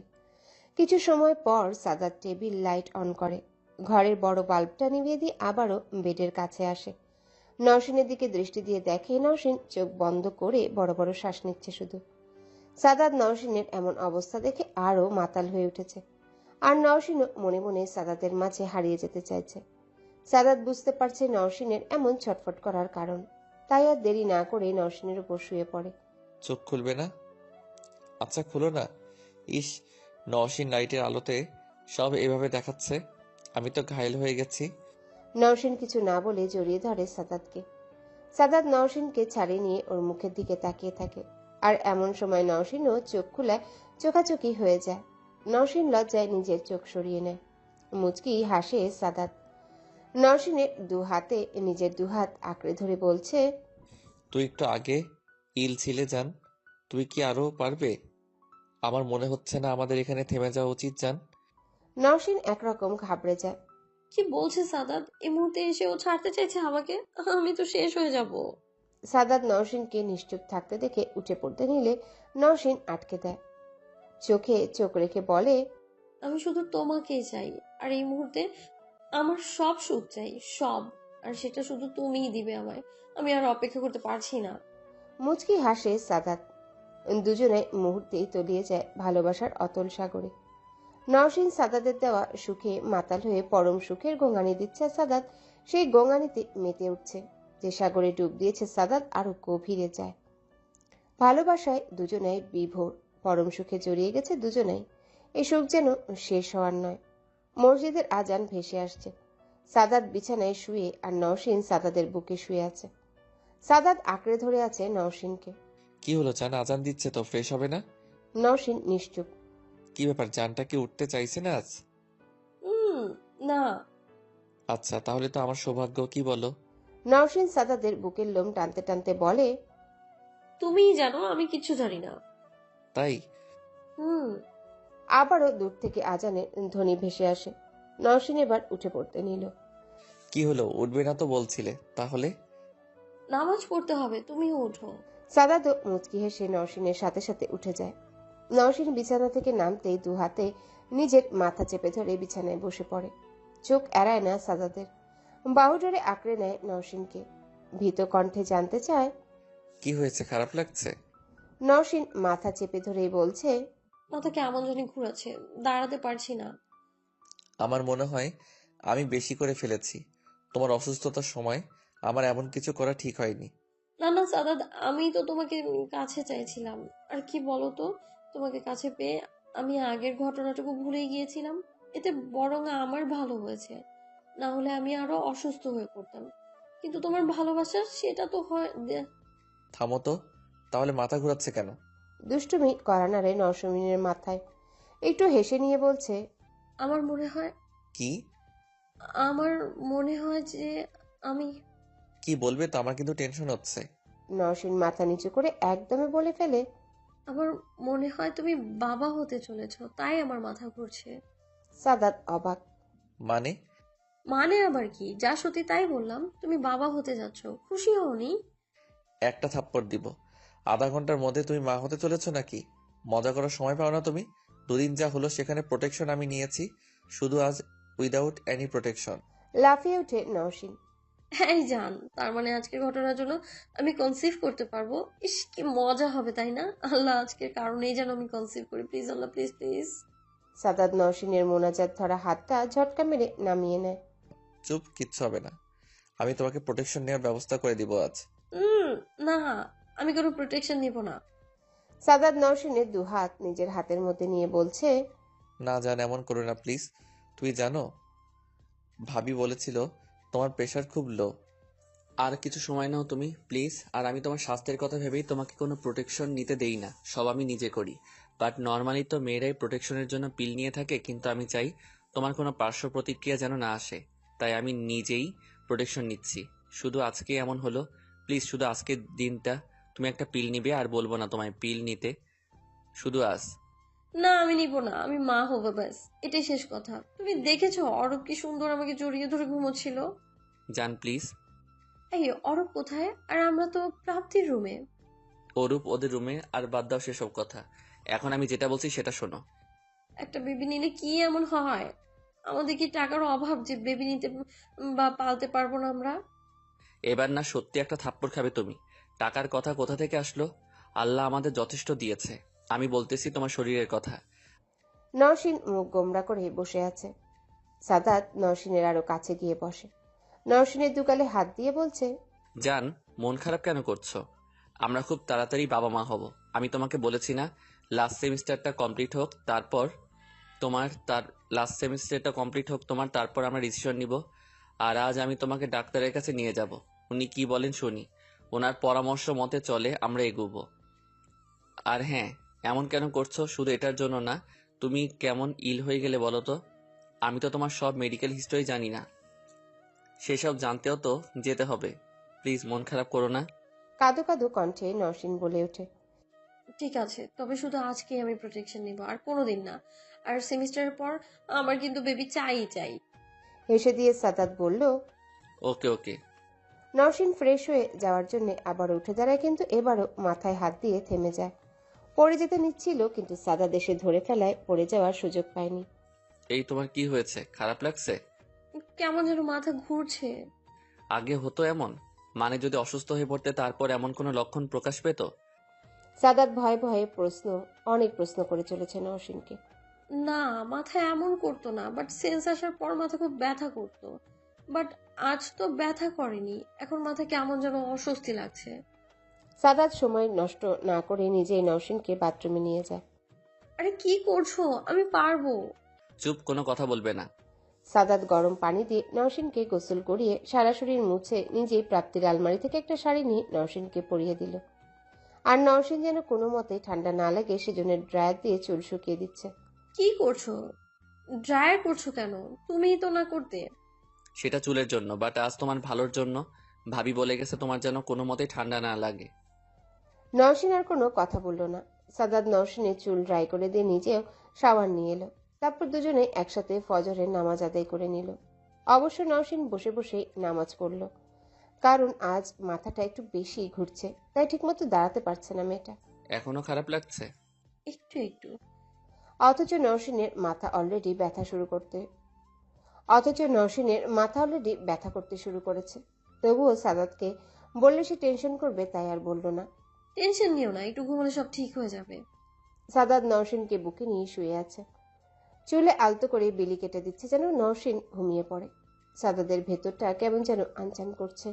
কিছু সময় পর সাদাত টেবিল লাইট অন করে, ঘরের বড় বাল্বটা নিভিয়ে দিয়ে আবারও বেডের কাছে আসে। নওশীনের দিকে দৃষ্টি দিয়ে দেখে নওশীন চোখ বন্ধ করে বড় বড় শ্বাস নিচ্ছে শুধু। সাদাত নওশীনের এমন অবস্থা দেখে আরও মাতাল হয়ে উঠেছে, আর নওশীনও মনে মনে সাদাতের মাঝে হারিয়ে যেতে চাইছে। সাদাত বুঝতে পারছে নওশীনের এমন ছটফট করার কারণ, তাই আর দেরি না করে নওশীনের উপর শুয়ে পড়ে। চোখ খুলবে না? আচ্ছা খুলো না। ইস, নওশীন লাইটের আলোতে সব এভাবে দেখাচ্ছে, আমি তো ঘায়েল হয়ে গেছি। নওশীন কিছু না বলে জড়িয়ে ধরে সাদাতকে। সাদাত নওশীনকে ছাড়িয়ে নিয়ে ওর মুখের দিকে তাকিয়ে থাকে, আর এমন সময় নওশীনও চোখ খুলায় চোখাচোখি হয়ে যায়। নওশীন লজ্জায় নিজের চোখ সরিয়ে নেয়। মুচকি হাসে সাদাত। নওশীনের নিজের দুহাত আঁকড়ে ধরে বলছে, তুই একটু আগে ইল ছিলে জান, তুই কি আরো পারবে? আমার মনে হচ্ছে না আমাদের এখানে থেমে যাওয়া উচিত জান। নওশীন একরকম ঘাবড়ে যায়। কি বলছে সাদাত? এই মুহূর্তে এসে ও ছাড়তে চাইছে আমাকে? আমি তো শেষ হয়ে যাব। সাদাত নওশীনকে নিশ্চুপ থাকতে দেখে উঠে পড়তে নিলে নওশীন আটকে দেয়, চোখে চোখ রেখে বলে, আমি শুধু তোমাকেই চাই, আর এই মুহূর্তে আমার সব সুখ চাই, সব। আর সেটা শুধু তুমিই দিবে আমায়। আমি আর অপেক্ষা করতে পারছি না। মুচকি হাসে সাদাত। দুজনে মুহূর্তেই তলিয়ে যায় ভালোবাসার অতল সাগরে। নওশীন সাদাতের দেওয়া সুখে মাতাল হয়ে পরম সুখের গোঙানি দিচ্ছে সাদাত। সেই গোঙানিতে মেতে উঠছে। যে সাগরে ডুব দিয়েছে সাদাত আরো গভীরে যায়। ভালোবাসায় দুজনাই বিভোর, পরম সুখে জড়িয়ে গেছে দুজনাই। এই সুখ যেন শেষ হওয়ার নয়। মসজিদের আজান ভেসে আসছে। সাদাত বিছানায় শুয়ে আর নওশীন সাদাতের বুকে শুয়ে আছে। সাদাত আঁকড়ে ধরে আছে নওশীনকে। কি হলো জান, আজান দিচ্ছে তো, ফ্রেশ হবে না? নওশীন নিশ্চুপ। কি ব্যাপার, জানটা কি উঠতে চাইছে না আজ? হুম। না। আচ্ছা তাহলে তো আমার সৌভাগ্য, কি বলো? নওশীন সাদাতের বুকের লোম টানতে টানতে বলে, তুমিই জানো, আমি কিচ্ছু জানি না। তাই? হুম। আবারও দূর থেকে আজানের ধ্বনি ভেসে আসে। নওশীন এবার উঠে পড়তে নিল। কি হলো, উঠবে না তো বলছিলে, তাহলে? নামাজ পড়তে হবে, তুমিও ওঠো। সাদাতও মুচকি হেসে নওশীনের সাথে সাথে উঠে যায়। নওশীন বিছানা থেকে নামতেই দু হাতে নিজের মাথা চেপে ধরে বিছানায় বসে পড়ে। চোখ এড়ায় না সাদাতের। বাহু ধরে আঁকড়ে নেয় নওশীনকে। ভীত কণ্ঠে জানতে চায়, কি হয়েছে, খারাপ লাগছে? নওশীন মাথা চেপে ধরেই বলছে, মাথা কেমন জানি ঘুরাচ্ছে, দাঁড়াতে পারছি না। আমার মনে হয় আমি বেশি করে ফেলেছি। তোমার অসুস্থতার সময় আমার এমন কিছু করা ঠিক হয়নি। না না সাদাত, আমি তো তোমাকে কাছে চাইছিলাম। আর কি বলো তো, তোমাকে কাছে পেয়ে আমি আগের ঘটনাটুকু ভুলে গিয়েছিলাম। এতে বরং আমার ভালো হয়েছে, না হলে আমি আরো অসুস্থ হয়ে পড়তাম। কিন্তু তোমার ভালোবাসা সেটা তো হয় থামো তো, তাহলে মাথা ঘোরাচ্ছে কেন? দুষ্টুমি করা নাড়ে নওশীনের মাথায়। একটু হেসে নিয়ে বলছে, আমার মনে হয় কি? আমার মনে হয় যে আমি কি বলবে তো, আমার কিন্তু টেনশন হচ্ছে। নওশীন মাথা নিচু করে একদমে বলে ফেলে, আমার মনে হয় তুমি বাবা হতে চলেছো, তাই আমার মাথা ঘুরছে। সাদাত অবাক। মানে? মানে আবার কি, যা সত্যি তাই বললাম। তুমি বাবা হতে যাচ্ছ, খুশি হওনি? একটা থাপ্পড় দিব। আধা ঘন্টার মধ্যে তুমি মা হতে চলেছো নাকি? মজা করার সময় পাও না তুমি? দুদিন যা হলো সেখানে প্রোটেকশন আমি নিয়েছি, শুধু আজ উইদাউট এনি প্রোটেকশন। লাফিয়ে ওঠে নওশীন। এই জান, তার মানে আজকের ঘটনার জন্য আমি কনসিভ করতে পারবো? ইস, কি মজা হবে তাই না? আল্লাহ, আজকের কারণেই যেন আমি কনসিভ করি, please Allah, please please. Sadat নওশীনের মোনাজাত ধরা হাতটা ঝটকা মেরে নামিয়ে নেয়। চুপ, কিচ্ছু হবে না। আমি তোমাকে প্রোটেকশন নেওয়ার ব্যবস্থা করে দিব আজ। না, আমি কোনো প্রোটেকশন নিব না। সাদাত নওশীনের দু হাত নিজের হাতের মধ্যে নিয়ে বলছে, না জান, এমন করো না প্লিজ। তুই জানো, ভাবি বলেছিল তোমার প্রেশার খুব লো। আর কিছু সময় নাও তুমি প্লিজ। আর আমি তোমার স্বাস্থ্যের কথা ভেবেই তোমাকে কোনো প্রোটেকশন নিতে দেই না, সব আমি নিজে করি। বাট নর্মালি তো মেয়েরাই প্রোটেকশনের জন্য পিল নিয়ে থাকে, কিন্তু আমি চাই তোমার কোনো পার্শ্ব প্রতিক্রিয়া যেন না আসে, তাই আমি নিজেই প্রোটেকশন নিচ্ছি। শুধু আজকে এমন হলো, প্লিজ শুধু আজকের দিনটা তুমি একটা পিল নিবে, আর বলবো না তোমায় পিল নিতে, শুধু আজ। না, আমি নিব না, আমি মা হবো, ব্যাস এটাই শেষ কথা। তুমি দেখেছো অরূপ কি সুন্দর আমাকে জড়িয়ে ধরে ঘুমোচ্ছিল? জান প্লিজ। এই অরব কোথায়? আর আমরা তো প্রাপ্তির রুমে। অরূপ ওদের রুমে, আর বাদ দাও সেসব কথা। এখন আমি যেটা বলছি সেটা শোনো। একটা বেবি নিলে কি এমন হয়? আমাদের কি টাকার অভাব যে বেবি নিতে বা পালতে পারবো না আমরা? এবার না সত্যি একটা থাপ্পড় খাবে তুমি। টাকার কথা কোথা থেকে আসলো? আল্লাহ আমাদের যথেষ্ট দিয়েছে। আমি বলতেছি তোমার শরীরের কথা। নওশিন মুখ গোমরা করে বসে আছে। সাদাত নওশিনের আরো কাছে গিয়ে বসে। নওশিনের দুগালে হাত দিয়ে বলছে, জান, মন খারাপ কেন করছো? আমরা খুব তাড়াতাড়ি বাবা মা হব। আমি তোমাকে বলেছি না, লাস্ট সেমিস্টারটা কমপ্লিট হোক তারপর তারপর আমরা ডিসিশন নিব। আর আজ আমি তোমাকে ডাক্তারের কাছে নিয়ে যাব। উনি কি বলেন শুনি। ওনার পরামর্শ মতে চলে আমরা এগুবো। আর হ্যাঁ, এমন কেন করছো? শুধু এটার জন্য না। তুমি কেমন ইল হয়ে গেলে বলো তো? আমি তো তোমার সব মেডিকেল হিস্টরি জানি না। সেসব জানতেও তো যেতে হবে। প্লিজ মন খারাপ করো না। কাঁদো কাঁদো কণ্ঠে নওশিন বলে ওঠে। ঠিক আছে, তবে শুধু আজকেই আমি প্রোটেকশন নিব, আর কোনোদিন না। আর সেমিস্টারের পর আমার কিন্তু বেবি চাই। হেসে দিয়ে সাদাত বলল। ওকে ওকে। নওশিন ফ্রেশ হয়ে যাওয়ার জন্য আবার উঠে দাঁড়ায়, কিন্তু এবারও মাথায় হাত দিয়ে থেমে যায়। পড়ে যেতে নিচ্ছিল, কিন্তু সাদাত এসে ধরে ফেলায় পড়ে যাওয়ার সুযোগ পায়নি। এই তোমার কি হয়েছে? খারাপ লাগছে? কেমন যেন মাথা ঘুরছে। আগে হতো এমন? মানে যদি অসুস্থ হয়ে পড়তে তারপর এমন কোনো লক্ষণ প্রকাশ পেত? সাদাত ভয়ে ভয়ে অনেক প্রশ্ন করে চলেছে নওশিনকে। না, মাথা এমন করতো না, বাট সেন্স আসার পর মাথা খুব ব্যথা করতো। বাট আজ তো ব্যথা করেনি, এখন মাথা কেমন যেন অস্বস্তি লাগছে। সাদাত সময় নষ্ট না করে নিজেই নওশিনকে বাথরুমে নিয়ে যায়। আরে কি করছো? আমি পারবো। চুপ, কোনো কথা বলবে না। সাদাত গরম পানি দিয়ে নওশিনকে গোসল করিয়ে সারা শরীর মুছে নিজেই প্রাপ্তির আলমারি থেকে একটা শাড়ি নিয়ে নওশিনকে পরিয়ে দিল। আর নওশিন যেন কোনো মতেই ঠান্ডা না লাগে সেজন্য ড্রায়ার দিয়ে চুল শুকিয়ে দিচ্ছে। কি করছো? ড্রায়ার করছো কেন? তুমিই তো না করতে। সেটা চুলের জন্য, বাট আজ তোমার ভালোর জন্য। ভাবি বলে গেছে তোমার যেন কোনো মতেই ঠান্ডা না লাগে। নওশিন আর কোনো কথা বলল না। সাদাত নওশিনের চুল ড্রাই করে দিয়ে নিজেও শাওয়ার নিয়ে এলো। তারপর দুজনে একসাথে ফজরের নামাজ আদায় করে নিল। অবশ্য নওশিন বসে বসেই নামাজ পড়ল, কারণ আজ মাথাটা একটু বেশি ঘুরছে, তাই ঠিকমতো দাঁড়াতে পারছে না মেয়েটা। এখনো খারাপ লাগছে? একটু। অথচ নওশিনের মাথা অলরেডি ব্যথা করতে শুরু করেছে। তবুও সাদাতকে বললে সে টেনশন করবে, তাই আর বলল না। টেনশন নিও না, একটু ঘুমালে সব ঠিক হয়ে যাবে। সাদাত নওশিনকে বুকে নিয়ে শুয়ে আছে। চুলে আলতো করে বিলি কেটে দিচ্ছে যেন নওশিন ঘুমিয়ে পড়ে। সাদাদের ভেতরটা কেমন যেন আনচান করছে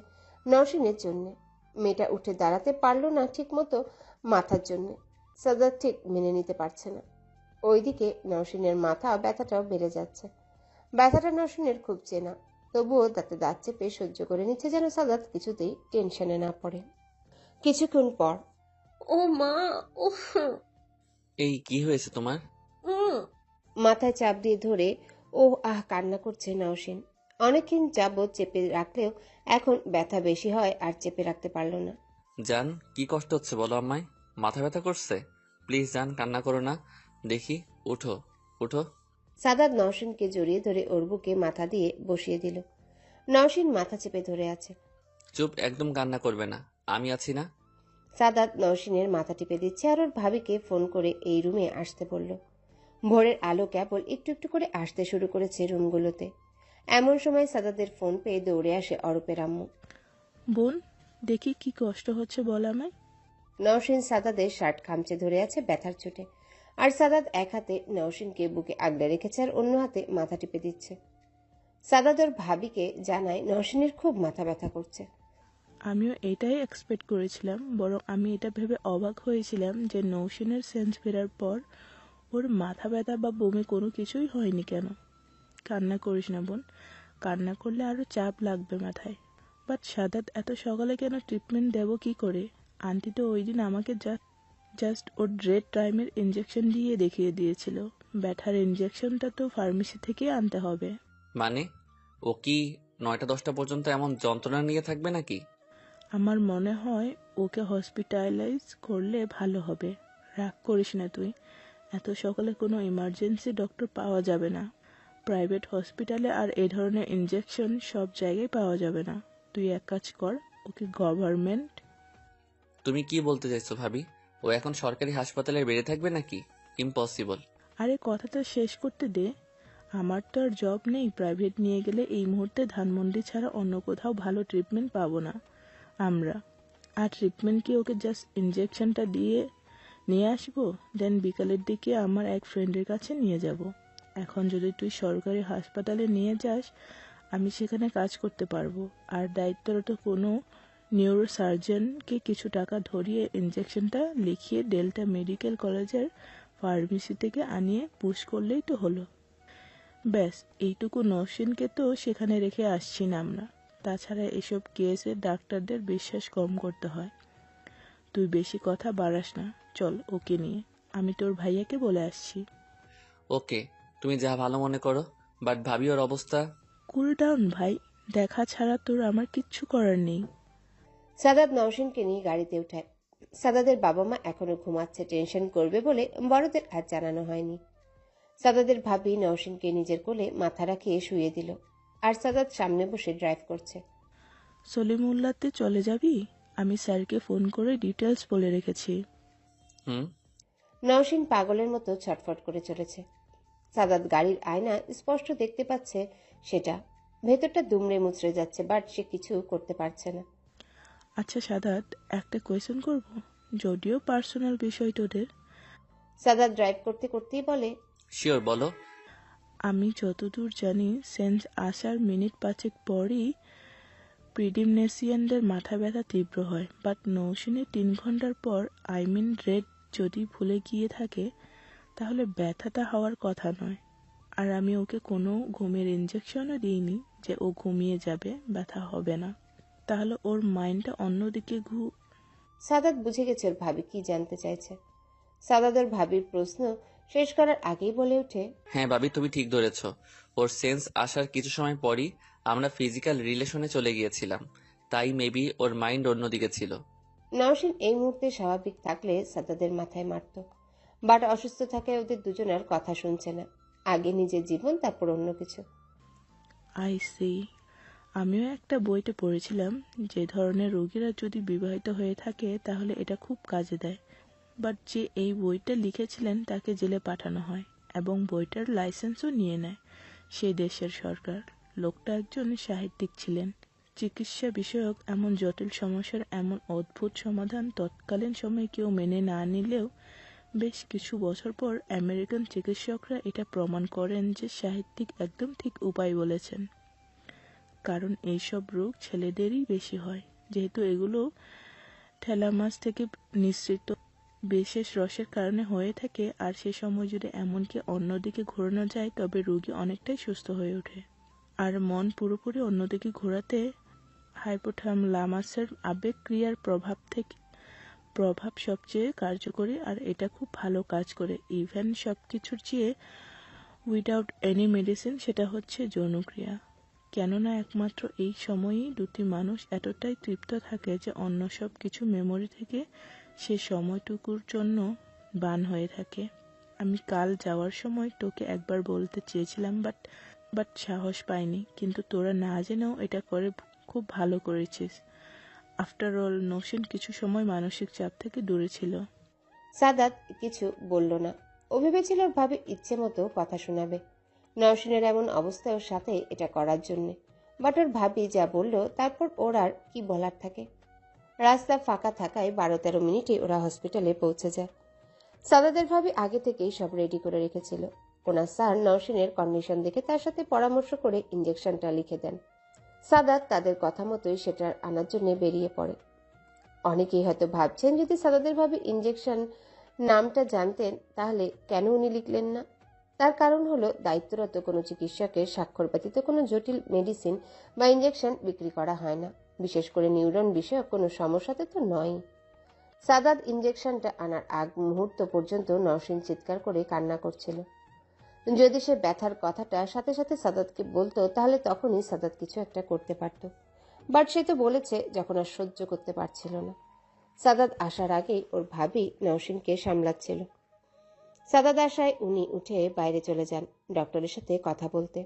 নওশিনের জন্য। মেয়েটা উঠে দাঁড়াতে পারলো না ঠিক মতো মাথার জন্য। সাদাত ঠিক মেনে নিতে পারছে না। ওইদিকে নওশিনের মাথা ব্যথাটাও বেড়ে যাচ্ছে। ব্যথাটা নওশিনের খুব চেনা, তবুও দাঁতে দাঁত চেপে সহ্য করে নিচ্ছে যেন সাদাত কিছুতেই টেনশনে না পড়ে। কিছুক্ষণ পর ও মা, উফ। এই কি হয়েছে তোমার? উম, মাথায় চাপ দিয়ে ধরে কান্না করছে নওশিন। অনেকক্ষণ যাবৎ চেপে রাখলেও এখন ব্যথা বেশি হয় আর চেপে রাখতে পারল না। জান, কি কষ্ট হচ্ছে বলো আমায়? মাথা ব্যথা করছে? প্লিজ জান, কান্না করো না। দেখি, উঠো উঠো। সাদাত নওশিনকে জড়িয়ে ধরে ওর বুকে মাথা দিয়ে বসিয়ে দিল। নওশিন মাথা চেপে ধরে আছে। চুপ, একদম কান্না করবে না, আমি আছি না। সাদাত নওশিনের মাথা টিপে দিচ্ছে আর ওর ভাবিকে ফোন করে এই রুমে আসতে বলল। ভোরের আলো কেবল একটু একটু করে আসতে শুরু করেছে রুমগুলোতে। এমন সময় সাদাতের ফোন পেয়ে দৌড়ে আসে অরূপের আম্মু। বোন, দেখি কি কষ্ট হচ্ছে বল আমায়। নওশিন সাদাতের শার্ট খামচে ধরে আছে ব্যথার চোটে, আর সাদাত এক হাতে নওশিনকে বুকে আগলে রেখেছে আর অন্য হাতে মাথা টিপে দিচ্ছে। সাদাত ওর ভাবিকে জানায় নওশিনের খুব মাথা ব্যথা করছে। আমিও এটাই এক্সপেক্ট করেছিলাম, বরং আমি এটা ভেবে অবাক হয়েছিলাম যে নৌসিনের সেন্স ফেরার পর ওর মাথা ব্যথা বা বমি কোনো কিছুই হয়নি কেন। কান্না করিস না বোন, কান্না করলে আরও চাপ লাগবে মাথায়। বাট সাদাত এত সকালে কেন ট্রিটমেন্ট দেব কি করে? আন্টি তো ওই দিন আমাকে জাস্ট ওর ড্রেড টাইমের ইঞ্জেকশন দিয়ে দেখিয়ে দিয়েছিল। ব্যথার ইঞ্জেকশনটা তো ফার্মেসি থেকে আনতে হবে। মানে ও কি 9টা-10টা পর্যন্ত এমন যন্ত্রণা নিয়ে থাকবে নাকি? আমার মনে হয় ওকে হসপিটালাইজ করলে ভালো হবে। রাগ করিস না তুই, এত সকালে কোনো ইমার্জেন্সি ডক্টর পাওয়া যাবে না। প্রাইভেট হসপিটালে আর এই ধরনের ইনজেকশন সব জায়গায় পাওয়া যাবে না। তুই এক কাজ কর, ওকে গভর্নমেন্ট। তুমি কি বলতে চাইছো ভাবি? ও এখন সরকারি হাসপাতালে বেড়ে থাকবে নাকি? ইম্পসিবল। আরে কথাটা শেষ করতে দে। আমার তো আর জব নেই, প্রাইভেট নিয়ে গেলে এই মুহূর্তে ধানমন্ডি ছাড়া অন্য কোথাও ভালো ট্রিটমেন্ট পাবো না আমরা। আর ট্রিটমেন্ট কি ওকে জাস্ট ইনজেকশনটা দিয়ে নিয়ে আসবো, দেন বিকালের দিকে আমার এক ফ্রেন্ডের কাছে নিয়ে যাব। এখন যদি তুই সরকারি হাসপাতালে নিয়ে যাস, আমি সেখানে কাজ করতে পারবো। আর দায়িত্বরত কোনো নিউরো সার্জনকে কিছু টাকা ধরিয়ে ইনজেকশনটা লিখিয়ে ডেল্টা মেডিকেল কলেজের ফার্মেসি থেকে আনিয়ে পুশ করলেই তো হলো। ব্যাস, এইটুকু নওশিনকে তো সেখানে রেখে আসছি না আমরা। তাছাড়া এসব কেসে ডাক্তারদের বিশ্বাস কম করতে হয়। তুই বেশি কথা বাড়াস না, চল ওকে নিয়ে। আমি তোর ভাইয়াকে বলে আসছি। ওকে, তুমি যা ভালো মনে করো, বাট ভাবি ওর অবস্থা। কুল ডাউন ভাই, দেখা ছাড়া তোর আমার কিচ্ছু করার নেই। সাদাত নওশিনকে নিয়ে গাড়িতে উঠায়। সাদাদের বাবা মা এখনো ঘুমাচ্ছে, টেনশন করবে বলে বড়দের আর জানানো হয়নি। সাদাদের ভাবি নওশিনকে নিজের কোলে মাথা রাখিয়ে শুয়ে দিল, আর সাদাত সামনে বসে ড্রাইভ করছে। সলিমুল্লাতে চলে যাবি? আমি স্যারকে ফোন করে ডিটেলস বলে রেখেছি। হুম। নওশিন পাগলের মতো ছটফট করে চলেছে। সাদাত গাড়ির আয়না স্পষ্ট দেখতে পাচ্ছে সেটা। ভেতরটা দুমড়ে মুচড়ে যাচ্ছে, বাট সে কিছু করতে পারছে না। আচ্ছা সাদাত, একটা কোয়েশ্চেন করব, যদিও পার্সোনাল বিষয় তোদের। সাদাত ড্রাইভ করতে করতেই বলে, শিওর, বলো। আমি যতদূর জানি সেন্স আসার মিনিট 5 পরই প্রিডিমনেসিয়ানদের মাথা ব্যথা তীব্র হয়, বাট নৌসিনের 3 ঘন্টার পর রেড যদি ভুলে গিয়ে থাকে তাহলে ব্যথাটা হওয়ার কথা নয়। আর আমি ওকে কোনো ঘুমের ইনজেকশনও দিইনি যে ও ঘুমিয়ে যাবে, ব্যথা হবে না। তাহলে ওর মাইন্ডটা অন্যদিকে সাদাত বুঝে গেছে ওর ভাবি কি জানতে চাইছে। সাদাতের ভাবির প্রশ্ন শেষ করার আগেই বলে ওঠে, হ্যাঁ ভাবি, তুমি ঠিক ধরেছ। ওর সেন্স আসার কিছু সময় পরই আমরা ফিজিক্যাল রিলেশনে চলে গিয়েছিলাম, তাই মেবি ওর মাইন্ড অন্যদিকে ছিল। নওশিন এই মুহূর্তে স্বাভাবিক থাকলে সাদাতের মাথায় মারত, বাট অসুস্থ থাকায় ওদের দুজনের কথা শুনছে না। আগে নিজের জীবন, তারপর অন্য কিছু। I see. আমিও একটা বইতে পড়েছিলাম যে ধরনের রোগীরা যদি বিবাহিত হয়ে থাকে তাহলে এটা খুব কাজে দেয়। বাট যে এই বইটা লিখেছিলেন তাকে জেলে পাঠানো হয় এবং বইটার লাইসেন্সও নিয়ে নেয় সেই দেশের সরকার। লোকটা একজন সাহিত্যিক ছিলেন। চিকিৎসা বিষয়ক এমন জটিল সমস্যার এমন অদ্ভুত সমাধান তৎকালীন সময়ে কেউ মেনে না নিলেও বেশ কিছু বছর পর আমেরিকান চিকিৎসকরা এটা প্রমাণ করেন যে সাহিত্যিক একদম ঠিক উপায় বলেছেন। কারণ এইসব রোগ ছেলেদেরই বেশি হয়, যেহেতু এগুলো থ্যালামাস থেকে নিঃসৃত বিশেষ রসের কারণে হয়ে থাকে। আর সে সময় যদি এমনকি অন্যদিকে ঘোরানো যায় তবে রোগী অনেকটাই সুস্থ হয়ে ওঠে। আর মন পুরোপুরি অন্যদিকে ঘোরাতে হাইপোথ্যালামাসের আবেগ ক্রিয়ার প্রভাব সবচেয়ে কার্যকরী, আর এটা খুব ভালো কাজ করে। ইভেন সবকিছুর চেয়ে উইদাউট এনি মেডিসিন, সেটা হচ্ছে যৌনক্রিয়া। কেননা একমাত্র এই সময়েই দুটি মানুষ এতটাই তৃপ্ত থাকে যে অন্য সব কিছু মেমোরি থেকে সে সময়টুকুর জন্য বান হয়ে থাকে। আমি কাল যাওয়ার সময় তোকে একবার বলতে চেয়েছিলাম, বাট সাহস পাইনি। কিন্তু তোরা না জেনেও এটা করে খুব ভালো করেছিস। আফটার অল নৌসিন কিছু সময় মানসিক চাপ থেকে দূরে ছিল। সাদাত কিছু বলল না। ও ভেবেছিল ওর ভাবির ইচ্ছে মতো কথা শোনাবে, নওশিনের এমন অবস্থা ওর সাথে এটা করার জন্যে। বাট ওর ভাবি যা বলল, তারপর ওর আর কি বলার থাকে। রাস্তা ফাঁকা থাকায় 12-13 মিনিটে ওরা হসপিটালে পৌঁছে যায়। সাদাতের ভাবি আগে থেকেই সব রেডি করে রেখেছিল। ওনার স্যার নওশিনের কন্ডিশন দেখে তার সাথে পরামর্শ করে ইঞ্জেকশনটা লিখে দেন। সাদাত তাদের কথা মতোই সেটা আনার জন্য বেরিয়ে পড়ে। অনেকেই হয়তো ভাবছেন, যদি সাদাতের ভাবি ইঞ্জেকশন নামটা জানতেন তাহলে কেন উনি লিখলেন না। তার কারণ হলো, দায়িত্বরত কোনো চিকিৎসকের স্বাক্ষর ব্যতীত কোনো জটিল মেডিসিন বা ইঞ্জেকশন বিক্রি করা হয় না, বিশেষ করে নিউরন বিষয়ক কোনো সমস্যাতে তো নয়ই। সাদাত ইঞ্জেকশনটা আনার আগ মুহূর্ত পর্যন্ত নওশিন চিৎকার করে কান্না করছিল। যদি সে ব্যথার কথাটা সাথে সাথে সাদাতকে বলতো তাহলে তখনই সাদাত কিছু একটা করতে পারত। বাট সে তো বলেছে যখন আর সহ্য করতে পারছিল না। সাদাত আসার আগেই ওর ভাবি নওশিনকে সামলাচ্ছিল। সাদাত আসায় উনি উঠে বাইরে চলে যান ডক্টরের সাথে কথা বলতে।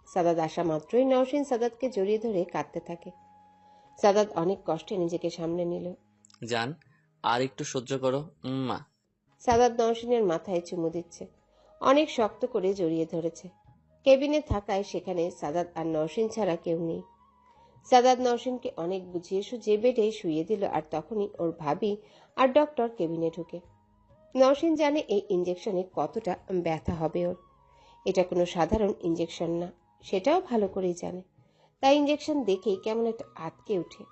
সাদাত আসা মাত্রই নওশিন সাদাতকে জড়িয়ে ধরে কাঁদতে থাকে। সাদাত অনেক কষ্টে নিজেকে সামলে নিল। জান, আর একটু সহ্য করো। মা। সাদাত নওশিনের মাথায় চুমু দিচ্ছে, অনেক শক্ত করে জড়িয়ে ধরেছে। কেবিনে থাকায় সেখানে সাদাত আর নওশিন ছাড়া কেউ নেই। সাদাত নওশিনকে অনেক বুঝিয়ে সুঝিয়ে বেডে শুইয়ে দিল, আর তখনই ওর ভাবি আর ডক্টর কেবিনে ঢুকে। নওশিন জানে এই ইঞ্জেকশনে কতটা ব্যথা হবে ওর। এটা কোনো সাধারণ ইঞ্জেকশন না, সেটাও ভালো করেই জানে। তাই ইঞ্জেকশন দেখেই কেমন একটা আটকে উঠে।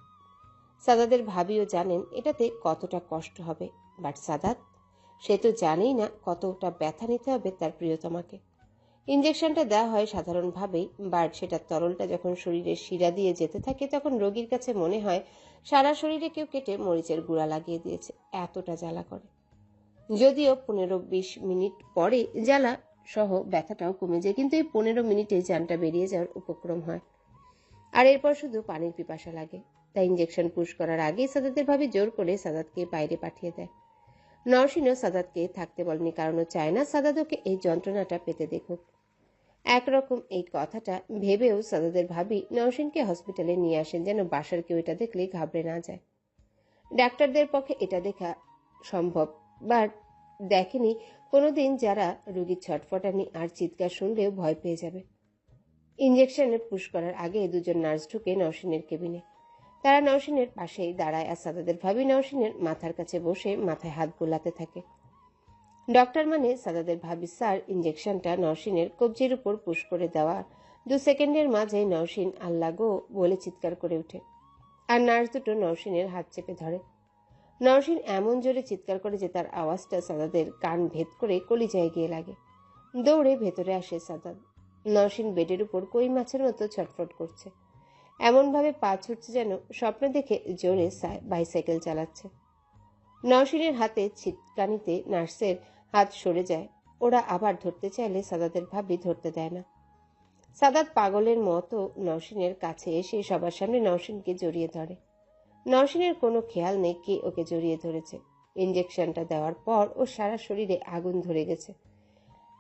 সাদাদের ভাবিও জানেন এটাতে কতটা কষ্ট হবে, বাট সাদাত সে তো জানেই না কতটা ব্যথা নিতে হবে তার প্রিয়তমাকে। ইঞ্জেকশনটা দেওয়া হয় সাধারণভাবেই, বাট সেটার তরলটা যখন শরীরের শিরা দিয়ে যেতে থাকে তখন রোগীর কাছে মনে হয় সারা শরীরে কেউ কেটে মরিচের গুঁড়া লাগিয়ে দিয়েছে, এতটা জ্বালা করে। যদিও 15-20 মিনিট পরে জ্বালা সহ ব্যথাটাও কমে যায়, কিন্তু এই 15 মিনিটে জানটা বেরিয়ে যাওয়ার উপক্রম হয়। আর এরপর শুধু পানির পিপাসা লাগে। তাই ইঞ্জেকশন পুশ করার আগেই সাদাতের ভাবে জোর করে সাদাতকে বাইরে পাঠিয়ে দেয়। নওশিনও সাদাতকে থাকতে বলেনি, কারণ ও চায় না সাদাত ওকে এই যন্ত্রণাটা পেতে দেখুক। একরকম এই কথাটা ভেবেও সাদাতের ভাবি নওশিনকে হসপিটালে নিয়ে আসেন, যেন বাসার কেউ এটা দেখলে ঘাবড়ে না যায়। ডাক্তারদের পক্ষে এটা দেখা সম্ভব, বাট দেখেনি কোনোদিন যারা রোগীর ছটফটানি আর চিৎকার শুনলেও ভয় পেয়ে যাবে। ইঞ্জেকশনে পুশ করার আগে দুজন নার্স ঢুকে নওশিনের কেবিনে। তারা নওশিনের পাশেই দাঁড়ায়, আর সাদাদের ভাবি নওশিনের মাথার কাছে বসে মাথায় হাত বোলাতে থাকে। ডক্টর মানে সাদাদের ভাবি স্যার ইঞ্জেকশনটা নওশিনের কবজির উপর পুশ করে দেওয়া 2 সেকেন্ডের মাঝে নওশিন আল্লাহ গো বলে চিৎকার করে ওঠে, আর নার্স দুটো নওশিনের হাত চেপে ধরে। নওশিন এমন জোরে চিৎকার করে যে তার আওয়াজটা সাদাদের কান ভেদ করে কলিজায় গিয়ে লাগে। দৌড়ে ভেতরে আসে সাদাত। নওশিন বেডের উপর কই মাছের মতো ছটফট করছে, এমনভাবে পা ছুটছে যেন স্বপ্ন দেখে জোরে বাইসাইকেল চালাচ্ছে। নওশিনের হাতে ছিটকানিতে নার্সের হাত সরে যায়। ওরা আবার ধরতে চাইলে সাদাতের ভাবি ধরতে দেয় না। সাদাত পাগলের মতো নওশিনের কাছে এসে সবার সামনে নওশিনকে জড়িয়ে ধরে। নওশিনের কোনো খেয়াল নেই কে ওকে জড়িয়ে ধরেছে। ইঞ্জেকশনটা দেওয়ার পর ওর সারা শরীরে আগুন ধরে গেছে।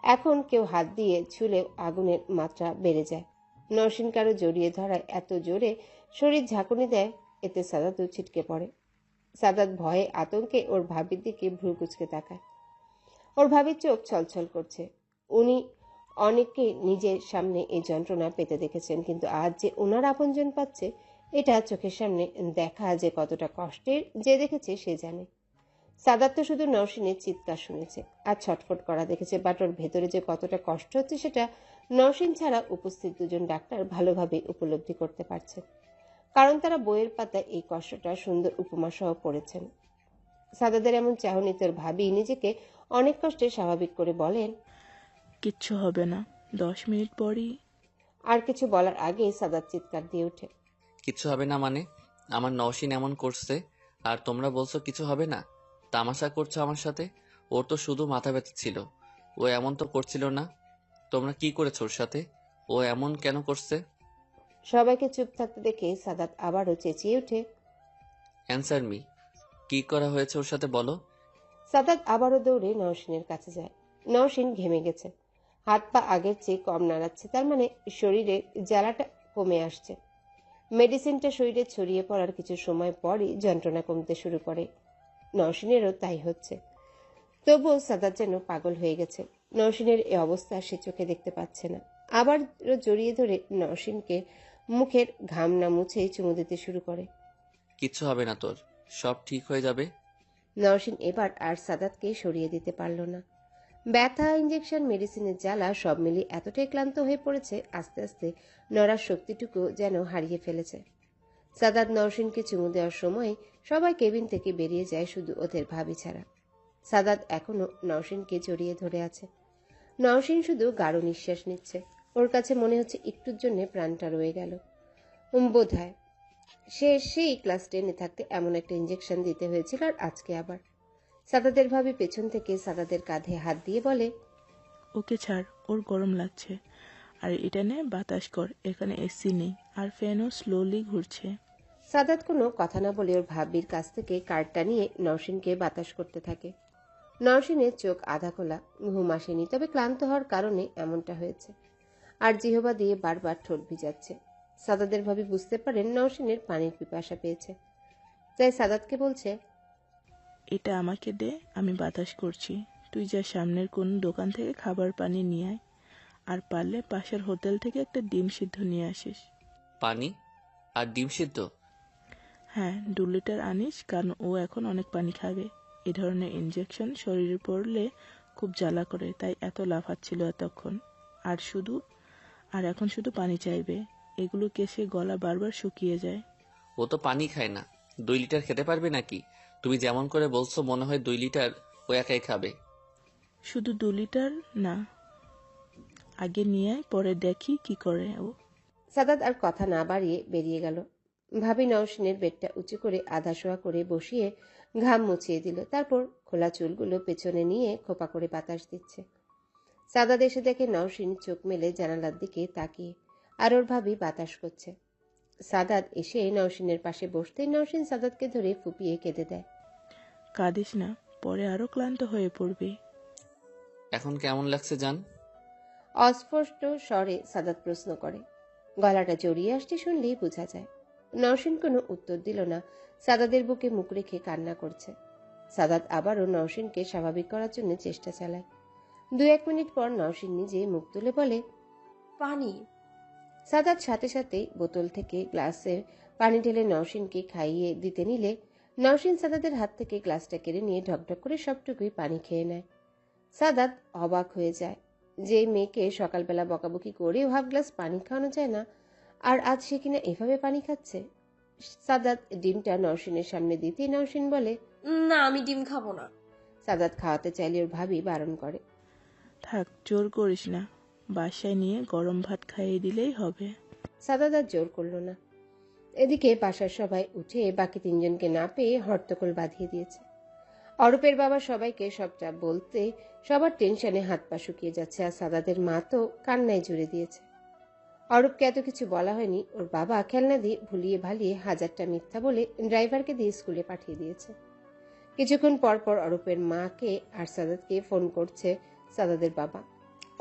এখন কেউ হাত দিয়ে ছুলেও আগুনের মাত্রা বেড়ে যায়। নওশিন কারো জড়িয়ে ধরায় এত জোরে শরীর ঝাঁকুনি দেয়, এতে সাদাতও ছিটকে পড়ে। সাদাত ভয়ে আতঙ্কে ওর ভাবির দিকে ভ্রু কুঁচকে তাকায়। ওর ভাবির চোখ ছলছল করছে। উনি অনেককে নিজের সামনে এই যন্ত্রণা পেতে দেখেছেন, কিন্তু আজ যে ওনার আপনজন পাচ্ছে এটা চোখের সামনে দেখা যে কতটা কষ্টের যে দেখেছে সে জানে। সাদাত তো শুধু নওশিনের চিৎকার শুনেছে আর ছটফট করা দেখেছে, বাট ওর ভেতরে যে কতটা কষ্ট হচ্ছে সেটা নওশিন ছাড়া উপস্থিত দুজন ডাক্তার ভালোভাবে উপলব্ধি করতে পারছে, কারণ তারা বইয়ের পাতায় এই কষ্টটা সুন্দর উপমা সহ পড়েছেন। সাদাদের এমন চাহনি তোর ভাবি নিজেকে অনেক কষ্টে স্বাভাবিক করে বলেন, কিচ্ছু হবে না, 10 মিনিট পরই। আর কিছু বলার আগে সাদাত চিৎকার দিয়ে ওঠে। কিছু হবে না মানে? আমার নওশিন এমন করছে আর তোমরা বলছো কিছু হবে না? তামাশা করছো আমার সাথে? ওর তো শুধু মাথা ব্যথা ছিল, ও এমন তো করছিল না। তোমরা কি করেছো ওর সাথে? ও এমন কেন করছে? সবাইকে চুপ থাকতে দেখে সাদাত আবারও চেঁচিয়ে ওঠে, অ্যান্সার মি। কি করা হয়েছে ওর সাথে বলো। সাদাত আবারও দৌড়ে নওশিনের কাছে যায়। নওশিন ঘেমে গেছে, হাত পা আগের চেয়ে কম নাড়াচ্ছে, তার মানে শরীরে জ্বালাটা কমে আসছে। মেডিসিনটা শরীরে ছড়িয়ে পড়ার কিছু সময় পরই যন্ত্রণা কমতে শুরু করে। নওশিনেরও তাই হচ্ছে। তবুও সাদাত যেন পাগল হয়ে গেছে। নওশিনের এই অবস্থা সে চোখে দেখতে পাচ্ছে না। আবার জড়িয়ে ধরে নওশিনকে মুখের ঘাম না মুছে চুমু দিতে শুরু করে। কিচ্ছু হবে না তোর, সব ঠিক হয়ে যাবে। নওশিন এবার আর সাদাতকে সরিয়ে দিতে পারল না। ব্যথা, ইঞ্জেকশন, মেডিসিনের জ্বালা সব মিলিয়ে এতটাই ক্লান্ত হয়ে পড়েছে, আস্তে আস্তে নড়ার শক্তিটুকু যেন হারিয়ে ফেলেছে। সাদাত নওশিনকে চুমু দেওয়ার সময় সবাই কেবিন থেকে বেরিয়ে যায়, শুধু ওদের ভাবি ছাড়া। সাদাত এখনো নওশিনকে জড়িয়ে ধরে আছে। নওশিন শুধু গাঢ় নিঃশ্বাস নিচ্ছে। ওর কাছে মনে হচ্ছে একটুর জন্য প্রাণটা রয়ে গেল। বোধহয় সেই ক্লাস 10-এ থাকতে এমন একটা ইঞ্জেকশন দিতে হয়েছিল, আর আজকে আবার। সাদাতের ভাবি পেছন থেকে সাদাতের কাঁধে হাত দিয়ে বলে, ওকে ছাড়, ওর গরম লাগছে। আর এটা নে, বাতাস কর, এখানে এসি নেই আর ফ্যানও স্লোলি ঘুরছে। সাদাত কোনো কথা না বলে ওর ভাবির কাছ থেকে কার্ডটা নিয়ে নওশিনকে বাতাস করতে থাকে। নওশিনের চোখ আধা খোলা, ঘুম আসেনি, তবে ক্লান্ত হওয়ার কারণে এমনটা হয়েছে। আর জিহবা দিয়ে বারবার ঠোঁট ভিজাচ্ছে। সাদাদের ভাবে বুঝতে পারেন নওশিনের পানির পিপাসা পেয়েছে, তাই সাদাতকে বলছে, এটা আমাকে দে, আমি বাতাস করছি। তুই যা সামনের কোন দোকান থেকে খাবার পানি নিয়ে আয়, আর পারলে পাশের হোটেল থেকে একটা ডিম সিদ্ধ নিয়ে আসিস। পানি আর ডিম সিদ্ধ? হ্যাঁ, 2 লিটার আনিস, কারণ ও এখন অনেক পানি খাবে। এ ধরনের ইনজেকশন শরীরে পড়লে খুব জ্বালা করে, তাই এত লাফাচ্ছিল এতক্ষণ। আর এখন শুধু পানি চাইবে। এগুলো কেসে গলা বারবার শুকিয়ে যায়। ও তো পানি খায় না, 2 লিটার খেতে পারবে নাকি? তুমি যেমন করে বলছো মনে হয় 2 লিটার ও একাই খাবে। শুধু 2 লিটার না, আগে নিয়ে আয়, পরে দেখি কি করে ও। সাদাত আর কথা না বাড়িয়ে বেরিয়ে গেল। ভাবি নওশিনের বেডটা উঁচু করে আধা শোয়া করে বসিয়ে ঘাম মুছিয়ে দিল, তারপর খোলা চুলগুলো পেছনে নিয়ে খোপা করে বাতাস দিচ্ছে। সাদাত এসে দেখে নওশিন চোখ মেলে জানালার দিকে তাকিয়ে, আর ওর ভাবি বাতাস করছে। সাদাত এসে নওশিনের পাশে বসতেই নওশিন সাদাতকে ধরে ফুপিয়ে কেঁদে দেয়। কাঁদিস না, পরে আরো ক্লান্ত হয়ে পড়বি। এখন কেমন লাগছে জান? অস্পষ্ট স্বরে সাদাত প্রশ্ন করে। গলাটা জড়িয়ে আসছে শুনলেই বোঝা যায়। নওশিন কোনো উত্তর দিল না, সাদাদের বুকে মুখ রেখে কান্না করছে। সাদাত আবারও নওশিনকে স্বাভাবিক করার জন্য চেষ্টা চালায়। 2-1 মিনিট পর নওশিন নিজে মুখ তুলে বলে, পানি। সাদাত সাথে সাথেই বোতল থেকে গ্লাসের পানি ঢেলে নওশিনকে খাইয়ে দিতে নিলে নওশিন সাদাতের হাত থেকে গ্লাসটা কেড়ে নিয়ে ঢকঢক করে সবটুকুই পানি খেয়ে নেয়। সাদাত অবাক হয়ে যায়, যে মেয়েকে সকালবেলা বকাবকি করেও হাফ গ্লাস পানি খাওয়ানো যায় না, আর আজ সে কিনা এভাবে পানি খাচ্ছে। সাদাত ডিমটা নওশিনের সামনে দিতেই নওশিন বলে, না, আমি ডিম খাবো না। সাদাত খাওয়াতে চাইলে ওর ভাবি বারণ করে। থাক, জোর করিস না, বাসায় নিয়ে গরম ভাত খাইয়ে দিলেই হবে। সাদাত আর জোর করল না। এদিকে বাসার সবাই উঠে বাকি 3 জনকে না পেয়ে হট্টগোল বাঁধিয়ে দিয়েছে। অরূপের বাবা সবাইকে সবটা বলতে সবার টেনশনে হাত পা শুকিয়ে যাচ্ছে, আর সাদাদের মা তো কান্নায় জুড়ে দিয়েছে। অরূপকে এত কিছু বলা হয়নি, ওর বাবা খেলনা দিয়ে ভুলিয়ে ভালিয়ে 1000টা মিথ্যা বলে ড্রাইভারকে দিয়ে স্কুলে পাঠিয়ে দিয়েছে। কিছুক্ষণ পর পর অরূপের মাকে আর সাদাতকে ফোন করছে সাদাদের বাবা।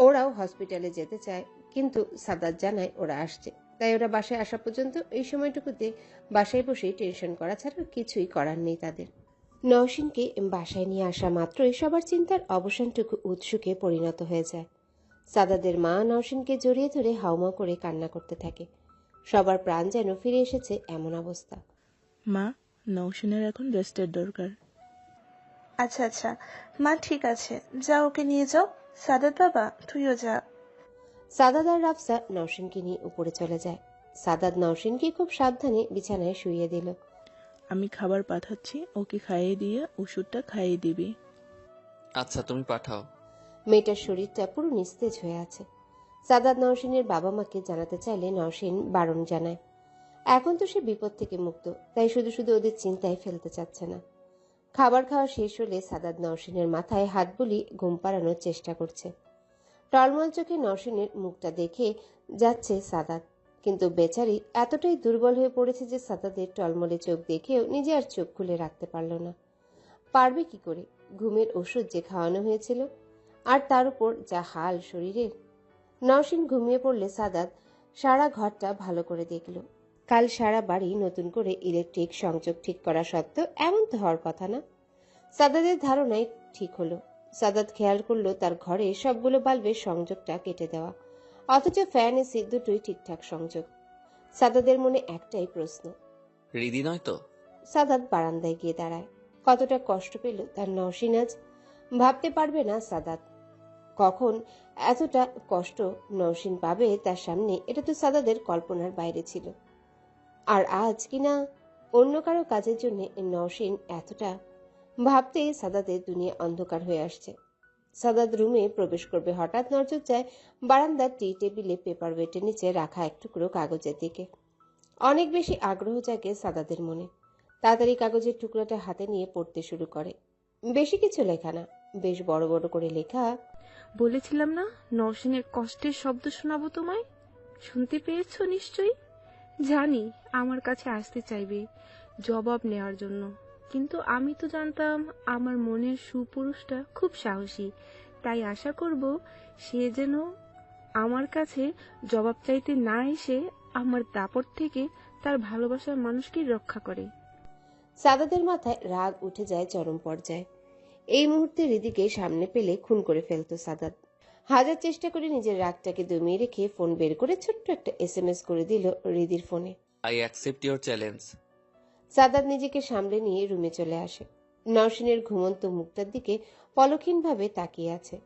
ওরাও হসপিটালে যেতে চায়, কিন্তু সাদাত জানায় ওরা আসছে, তাই ওরা বাসায় আসা পর্যন্ত এই সময়টুকুতে বাসায় বসেই টেনশন করা ছাড়া কিছুই করার নেই তাদের। নওশিনকে বাসায় নিয়ে আসা মাত্রই সবার চিন্তার অবসানটুকু উৎসুকে পরিণত হয়ে যায়। সাদাদের মা নওশিনকে জড়িয়ে ধরে হাউমাউ করে কান্না করতে থাকে। সবার প্রাণ যেন ফিরে এসেছে এমন অবস্থা। মা, নওশিনের এখন রেস্টের দরকার। আচ্ছা আচ্ছা মা, ঠিক আছে, যাও ওকে নিয়ে যাও। সাদাত বাবা, তুইও যা। সাদাত আর রাফসা নওশিনকে নিয়ে উপরে চলে যায়। সাদাত নওশিনকে খুব সাবধানে বিছানায় শুইয়ে দিল। আমি খাবার পাঠাচ্ছি, ওকে খাইয়ে দিয়ে ওষুধটা খাইয়ে দিবি। আচ্ছা, তুমি পাঠাও। মেয়েটার শরীরটা পুরো নিস্তেজ হয়ে আছে। সাদাত নওশিনের বাবা মাকে জানাতে চাইলে নওশিন বারণ জানায়। এখন তো সে বিপদ থেকে মুক্ত, তাই শুধু শুধু ওদের চিন্তায় ফেলতে চাচ্ছে না। খাবার খাওয়া শেষ হলে সাদাত নওশিনের মাথায় হাত বুলিয়ে ঘুম পাড়ানোর চেষ্টা করছে। টলমল চোখে নওশিনের মুখটা দেখে যাচ্ছে সাদাত, কিন্তু বেচারি এতটাই দুর্বল হয়ে পড়েছে যে সাদাতের টলমলে চোখ দেখেও নিজে আর চোখ খুলে রাখতে পারল না। পারবে কি করে? ঘুমের ওষুধ যে খাওয়ানো হয়েছিল, আর তার উপর যা হাল শরীরের। নওশিন ঘুমিয়ে পড়লে সাদাত সারা ঘরটা ভালো করে দেখল। কাল সারা বাড়ি নতুন করে ইলেকট্রিক সংযোগ ঠিক করা সত্ত্বেও এমন তো হওয়ার কথা না। সাদাতের ধারণাই ঠিক হলো। সাদাত খেয়াল করলো তার ঘরে সবগুলো বাল্বের সংযোগটা কেটে দেওয়া, অথচ ফ্যান এসি দুটোই ঠিকঠাক সংযোগ। সাদাতের মনে একটাই প্রশ্ন, রিদি নয় তো? সাদাত বারান্দায় গিয়ে দাঁড়ায়। কতটা কষ্ট পেল তার নওশিন আজ, ভাবতে পারবে না সাদাত। কখন এতটা কষ্ট নওশিন পাবে তার সামনে, এটা তো সাদাতের কল্পনার বাইরে ছিল। আর আজ কিনা অন্য কারো কাজের জন্য নওশিন এতটা, ভাবতেই সাদাতের দুনিয়া অন্ধকার হয়ে আসছে। সাদাত রুমে প্রবেশ করবে, হঠাৎ নজর যায় বারান্দার টি টেবিলে পেপার ওয়েটের নিচে রাখা এক টুকরো কাগজের দিকে। অনেক বেশি আগ্রহ জাগে সাদাতের মনে। তাড়াতাড়ি কাগজের টুকরোটা হাতে নিয়ে পড়তে শুরু করে। বেশি কিছু লেখা না, বেশ বড় বড় করে লেখা, বলেছিলাম না নওশিনের কষ্টের শব্দ শোনাবো তোমায়, শুনতে পেয়েছো নিশ্চয়ই। জানি আমার কাছে আসতে চাইবে জবাব নেওয়ার জন্য। কিন্তু আমি তো জানতাম আমার মনের সুপুরুষটা খুব সাহসী, তাই আশা করব সে যেন আমার কাছে জবাব চাইতে না এসে আমার দাপট থেকে তার ভালোবাসার মানুষকে রক্ষা করে। সাদাদের মাথায় রাগ উঠে যায় চরম পর্যায়ে। এই মুহূর্তে হৃদিকে সামনে পেলে খুন করে ফেলতো সাদাত। হাজার চেষ্টা করে নিজের রাগটাকে দমিয়ে রেখে ফোন বের করে ছোট্ট একটা SMS করে দিল হৃদির ফোনে। I accept your challenge. Sadat নিজেকে সামলে নিয়ে রুমে চলে আসে। নওশিনের ঘুমন্ত মুখটার দিকে পলক্ষীনভাবে তাকিয়ে আছে।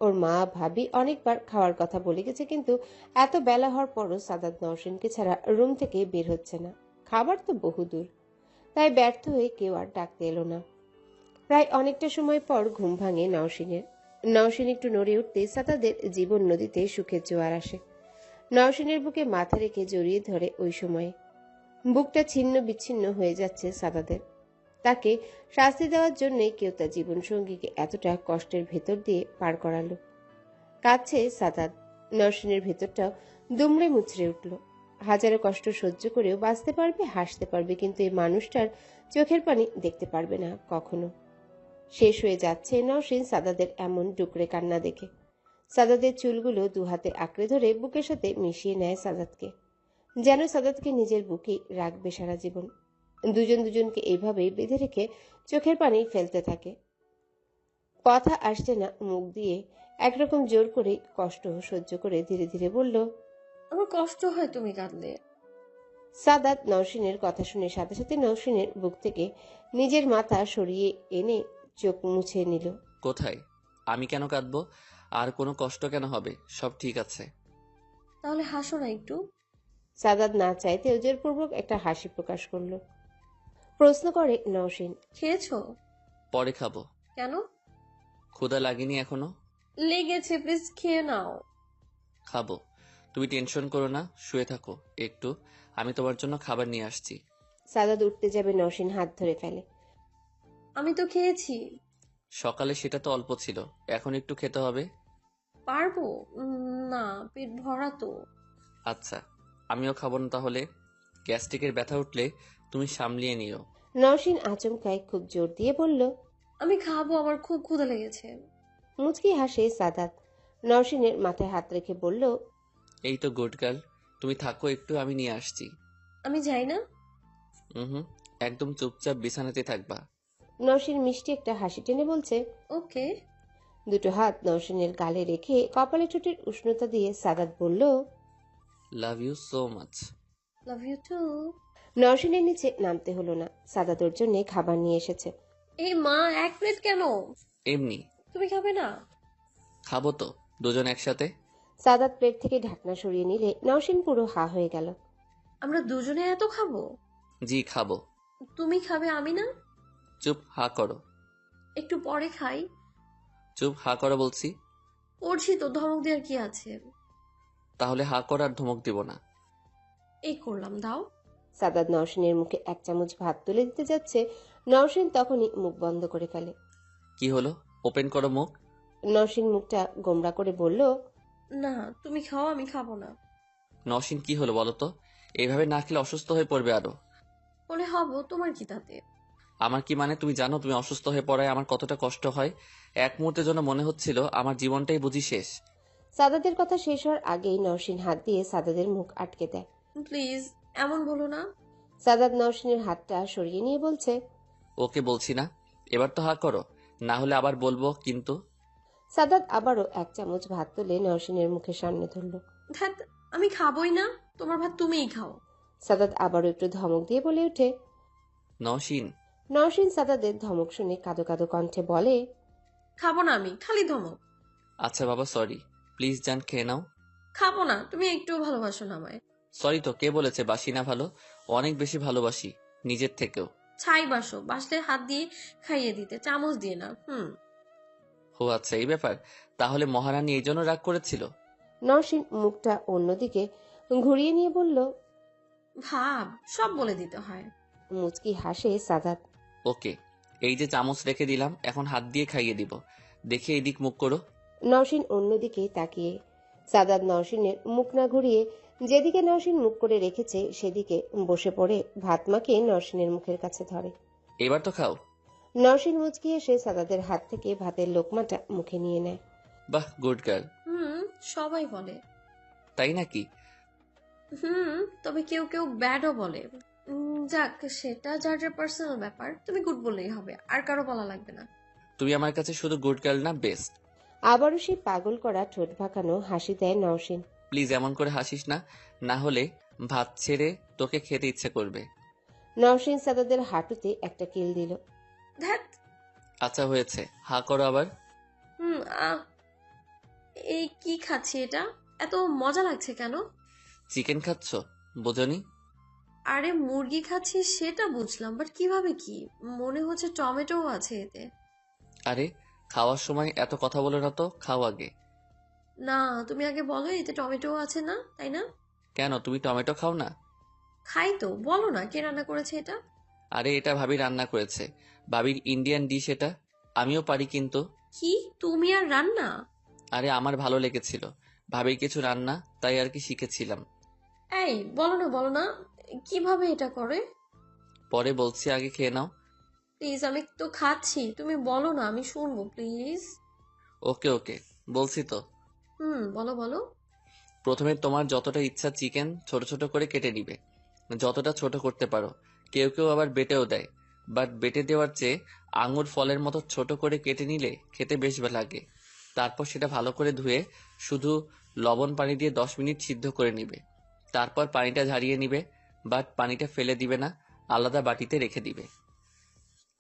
ওর মা ভাবি অনেকবার খাওয়ার কথা বলে গেছে, কিন্তু এত বেলা হওয়ার পরও সাদাত নওশিনকে ছাড়া রুম থেকে বের হচ্ছে না। খাবার তো বহুদূর, তাই ব্যর্থ হয়ে কেউ আর ডাকতে এলো না। প্রায় অনেকটা সময় পর ঘুম ভাঙে নওশিনের। নওশিন একটু নড়ে উঠতে সাদাদের জীবন নদীতে সুখের জোয়ার আসে। নওশিনের বুকে মাথা রেখে জড়িয়ে ধরে ওই সময়ে। বুকটা ছিন্ন বিচ্ছিন্ন হয়ে যাচ্ছে সাদাদের। তাকে শাস্তি দেওয়ার জন্যই কেউ তার জীবন সঙ্গীকে এতটা কষ্টের ভেতর দিয়ে পার করালো। কাঁদছে সাদাত। নওশিনের ভেতরটাও দুমড়ে মুচড়ে উঠল। হাজারো কষ্ট সহ্য করেও বাঁচতে পারবে, হাসতে পারবে, কিন্তু এই মানুষটার চোখের পানি দেখতে পারবে না কখনো। শেষ হয়ে যাচ্ছে নওশিন সাদাদের এমন ডুকরে কান্না দেখে। সাদাদের চুলগুলো দুহাতে আঁকড়ে ধরে বুকের সাথে মিশিয়ে নেয় সাদাতকে, যেন সাদাতকে নিজের বুকেই রাখবে সারা জীবন। দুজন দুজনকে এইভাবেই বেঁধে রেখে চোখের পানি ফেলতে থাকে। কথা আসছে না মুখ দিয়ে, একরকম জোর করে কষ্ট সহ্য করে ধীরে ধীরে বলল, আমার কষ্ট হয় তুমি কাঁদলে। সাদাত নওশিনের কথা শুনে সাথে সাথে নওশিনের বুক থেকে নিজের মাথা সরিয়ে এনে চোখ মুছে নিল। কোথায়? আমি কেন কাঁদবো? আর কোনো কষ্ট কেন হবে? সব ঠিক আছে। তাহলে হাসো না একটু। সাদাত না চাইতেও জোরপূর্বক একটা হাসি প্রকাশ করল। প্রশ্ন করে নওশিন, খেয়েছো? পরে খাবো। কেন? ক্ষুধা লাগেনি এখনো। লেগেছে, প্লিজ খেয়ে নাও। খাবো। তুমি টেনশন করো না, শুয়ে থাকো একটু, আমি তোমার জন্য খাবার নিয়ে আসছি। সাদাত উঠতে যাবে, নওশিন হাত ধরে ফেলে। আমি তো খেয়েছি। সকালে সেটা তো অল্প ছিল, এখন একটু খেতে হবে। পারবো না, পেট ভরা তো। আচ্ছা, আমিও খাবো না তাহলে। গ্যাস্ট্রিকের ব্যথা উঠলে তুমি সামলিয়ে নিও। নওশিন আচমকায় খুব জোর দিয়ে বলল, আমি খাবো, আমার খুব ক্ষুধা লেগেছে। মুচকি হাসে সাদাত। নওশিনের মাথায় হাত রেখে বলল, এই তো গুড গার্ল, তুমি থাকো একটু, আমি নিয়ে আসছি। আমি যাই না। হুম, একদম চুপচাপ বিছানাতে থাকবা। নওশিন মিষ্টি একটা হাসি টেনে বলছে, ওকে। দুটো হাত নওশিনের গালে রেখে কপালে ঠোঁটের উষ্ণতা দিয়ে সাদাত বলল, love you so much. Love you too. নওশিনের নিচে নামতে হলো না। সাদাত ওর জন্য খাবার নিয়ে এসেছে। এই মা, এক প্লেট কেন? এমনি। তুমি খাবে না? খাবো তো, দুজন একসাথে। সাদাত প্লেট থেকে ঢাকনা সরিয়ে নিলে নওশিন পুরো হা হয়ে গেল। আমরা দুজনে এত খাবো? জি খাবো। তুমি খাবে, আমি না। চুপ হা করো। একটু পরে খাই। চুপ হা করো বলছি। করছি তো, ধমক দেওয়ার কি আছে? তাহলে হা কর, আর ধমক দিব না। এই করলাম, দাও। সাদাত নওশিনের মুখে এক চামচ ভাত তুলে দিতে যাচ্ছে, নওশিন তখনই মুখ বন্ধ করে ফেলে। কি হলো? ওপেন করো মুখ। নওশিন মুখটা গোমড়া করে বলল, না, তুমি খাও, আমি খাবো না। নওশিন কি হলো বলো তো? এইভাবে না খেলে অসুস্থ হয়ে পড়বে আরো। বলে হব, তোমার কি তাতে? আমার কি মানে? তুমি জানো তুমি অসুস্থ হয়ে পড়ায় আমার কতটা কষ্ট হয়। এক মুহূর্তের জন্য মনে হচ্ছিল আমার জীবনটাই বুঝি শেষ। সাদাতের কথা শেষ হওয়ার আগেই নওশিন হাত দিয়ে সাদাতের মুখ আটকে দেয়। প্লিজ, এমন বলো না। সাদাত নওশিনের হাতটা সরিয়ে নিয়ে বলছে, ওকে বলছি না, এবার তো হা করো, না হলে আবার বলবো কিন্তু। সাদাত আবারও এক চামচ ভাত তুলে নওশিনের মুখের সামনে ধরল। ধ্যাত, আমি খাবোই না, তোমার ভাত তুমিই খাও। সাদাত আবারও একটু ধমক দিয়ে বলে ওঠে। নওশিন। নওশিন সাদাতের ধমক শুনে কাঁদো কাঁদো কণ্ঠে বলে, খাবো না আমি, খালি ধমক। আচ্ছা বাবা, সরি, প্লিজ জান খেয়ে নাও। খাবো না, তুমি একটুও ভালোবাসো না আমায়। সরি তো, কে বলেছে বাসি না ভালো? অনেক বেশি ভালোবাসি, নিজের থেকেও। ছাই বাসো, বাসলে হাত দিয়ে খাইয়ে দিতে, চামচ দিয়ে না। ও আচ্ছা, এই ব্যাপার। তাহলে মহারানী এই জন্য রাগ করেছিল? নওশিন মুখটা অন্যদিকে ঘুরিয়ে নিয়ে বলল, ভাব, সব বলে দিতে হয়। মুচকি হাসে সাদাত। ওকে, এই যে চামচ রেখে দিলাম, এখন হাত দিয়ে খাইয়ে দিব। দেখে এদিক মুখ করো। নওশিন অন্যদিকে তাকিয়ে। সাদাত নওশিনের মুখ না ঘুরিয়ে যেদিকে নওশিন মুখ করে রেখেছে সেদিকে বসে পড়ে ভাত মাখিয়ে নওশিনের মুখের কাছে ধরে। এবার তো খাও। নওশিন মুচকি এসে সাদাদের হাত থেকে ভাতের লোকমাটা মুখে নিয়ে নেয়। বাহ, গুড গার্ল। সবাই বলে। তাই নাকি? তবে কেউ কেউ ব্যাডও বলে। যাক, সেটা যার যার পার্সোনাল ব্যাপার। তুমি গুড বললেই হবে, আর কারো বলা লাগবে না। তুমি আমার কাছে শুধু গুড গার্ল না, বেস্ট। আবারও সেই পাগল করা ঠোঁট ভাঁকানো হাসি দেয় নওশিন। প্লিজ এমন করে হাসিস না, না হলে ভাত ছেড়ে তোকে খেতে ইচ্ছে করবে। নওশিন সাদাদের হাঁটুতে একটা কিল দিল। ধ্যাত। আচ্ছা হয়েছে, হা করো আবার। হুম আহ, এই কি খাচ্ছি এটা? এত মজা লাগছে কেন? চিকেন খাচ্ছ, বোঝনি? আরে মুরগি খাচ্ছি সেটা বুঝলাম, বাট কিভাবে কি? মনে হচ্ছে টমেটোও আছে এতে। আরে খাওয়ার সময় এত কথা বলো না তো, খাও আগে। না, তুমি আগে বলো এতে টমেটোও আছে না, তাই না? কেন, তুমি টমেটো খাও না? খাই তো, বলো না কে রান্না করেছে এটা? আরে এটা ভাবি রান্না করেছে, ভাবির ইন্ডিয়ান ডিশ এটা। আমিও পারি কিন্তু। কি, তুমি আর রান্না? আরে আমার ভালো লেগেছিল ভাবির কিছু রান্না, তাই আর কি শিখেছিলাম। এই বলো না কিভাবে এটা করে? পরে বলছি, আগে খেয়ে নাও। প্লিজ, আমি তো খাচ্ছি, তুমি বলো না, আমি শুনবো প্লিজ। ওকে ওকে, বলছি তো। বলো। প্রথমে তোমার যতটা ইচ্ছা চিকেন ছোট ছোট করে কেটে নিবে, যতটা ছোট করতে পারো। কেউ কেউ আবার বেটেও দেয়, বাট বেটে দেওয়ার চেয়ে আঙুর ফলের মতো ছোট করে কেটে নিলে খেতে বেশ লাগে। তারপর সেটা ভালো করে ধুয়ে শুধু লবণ পানি দিয়ে 10 মিনিট সিদ্ধ করে নিবে। তারপর পানিটা ঝারিয়ে নিবে, বাট পানিটা ফেলে দিবে না, আলাদা বাটিতে রেখে দিবে।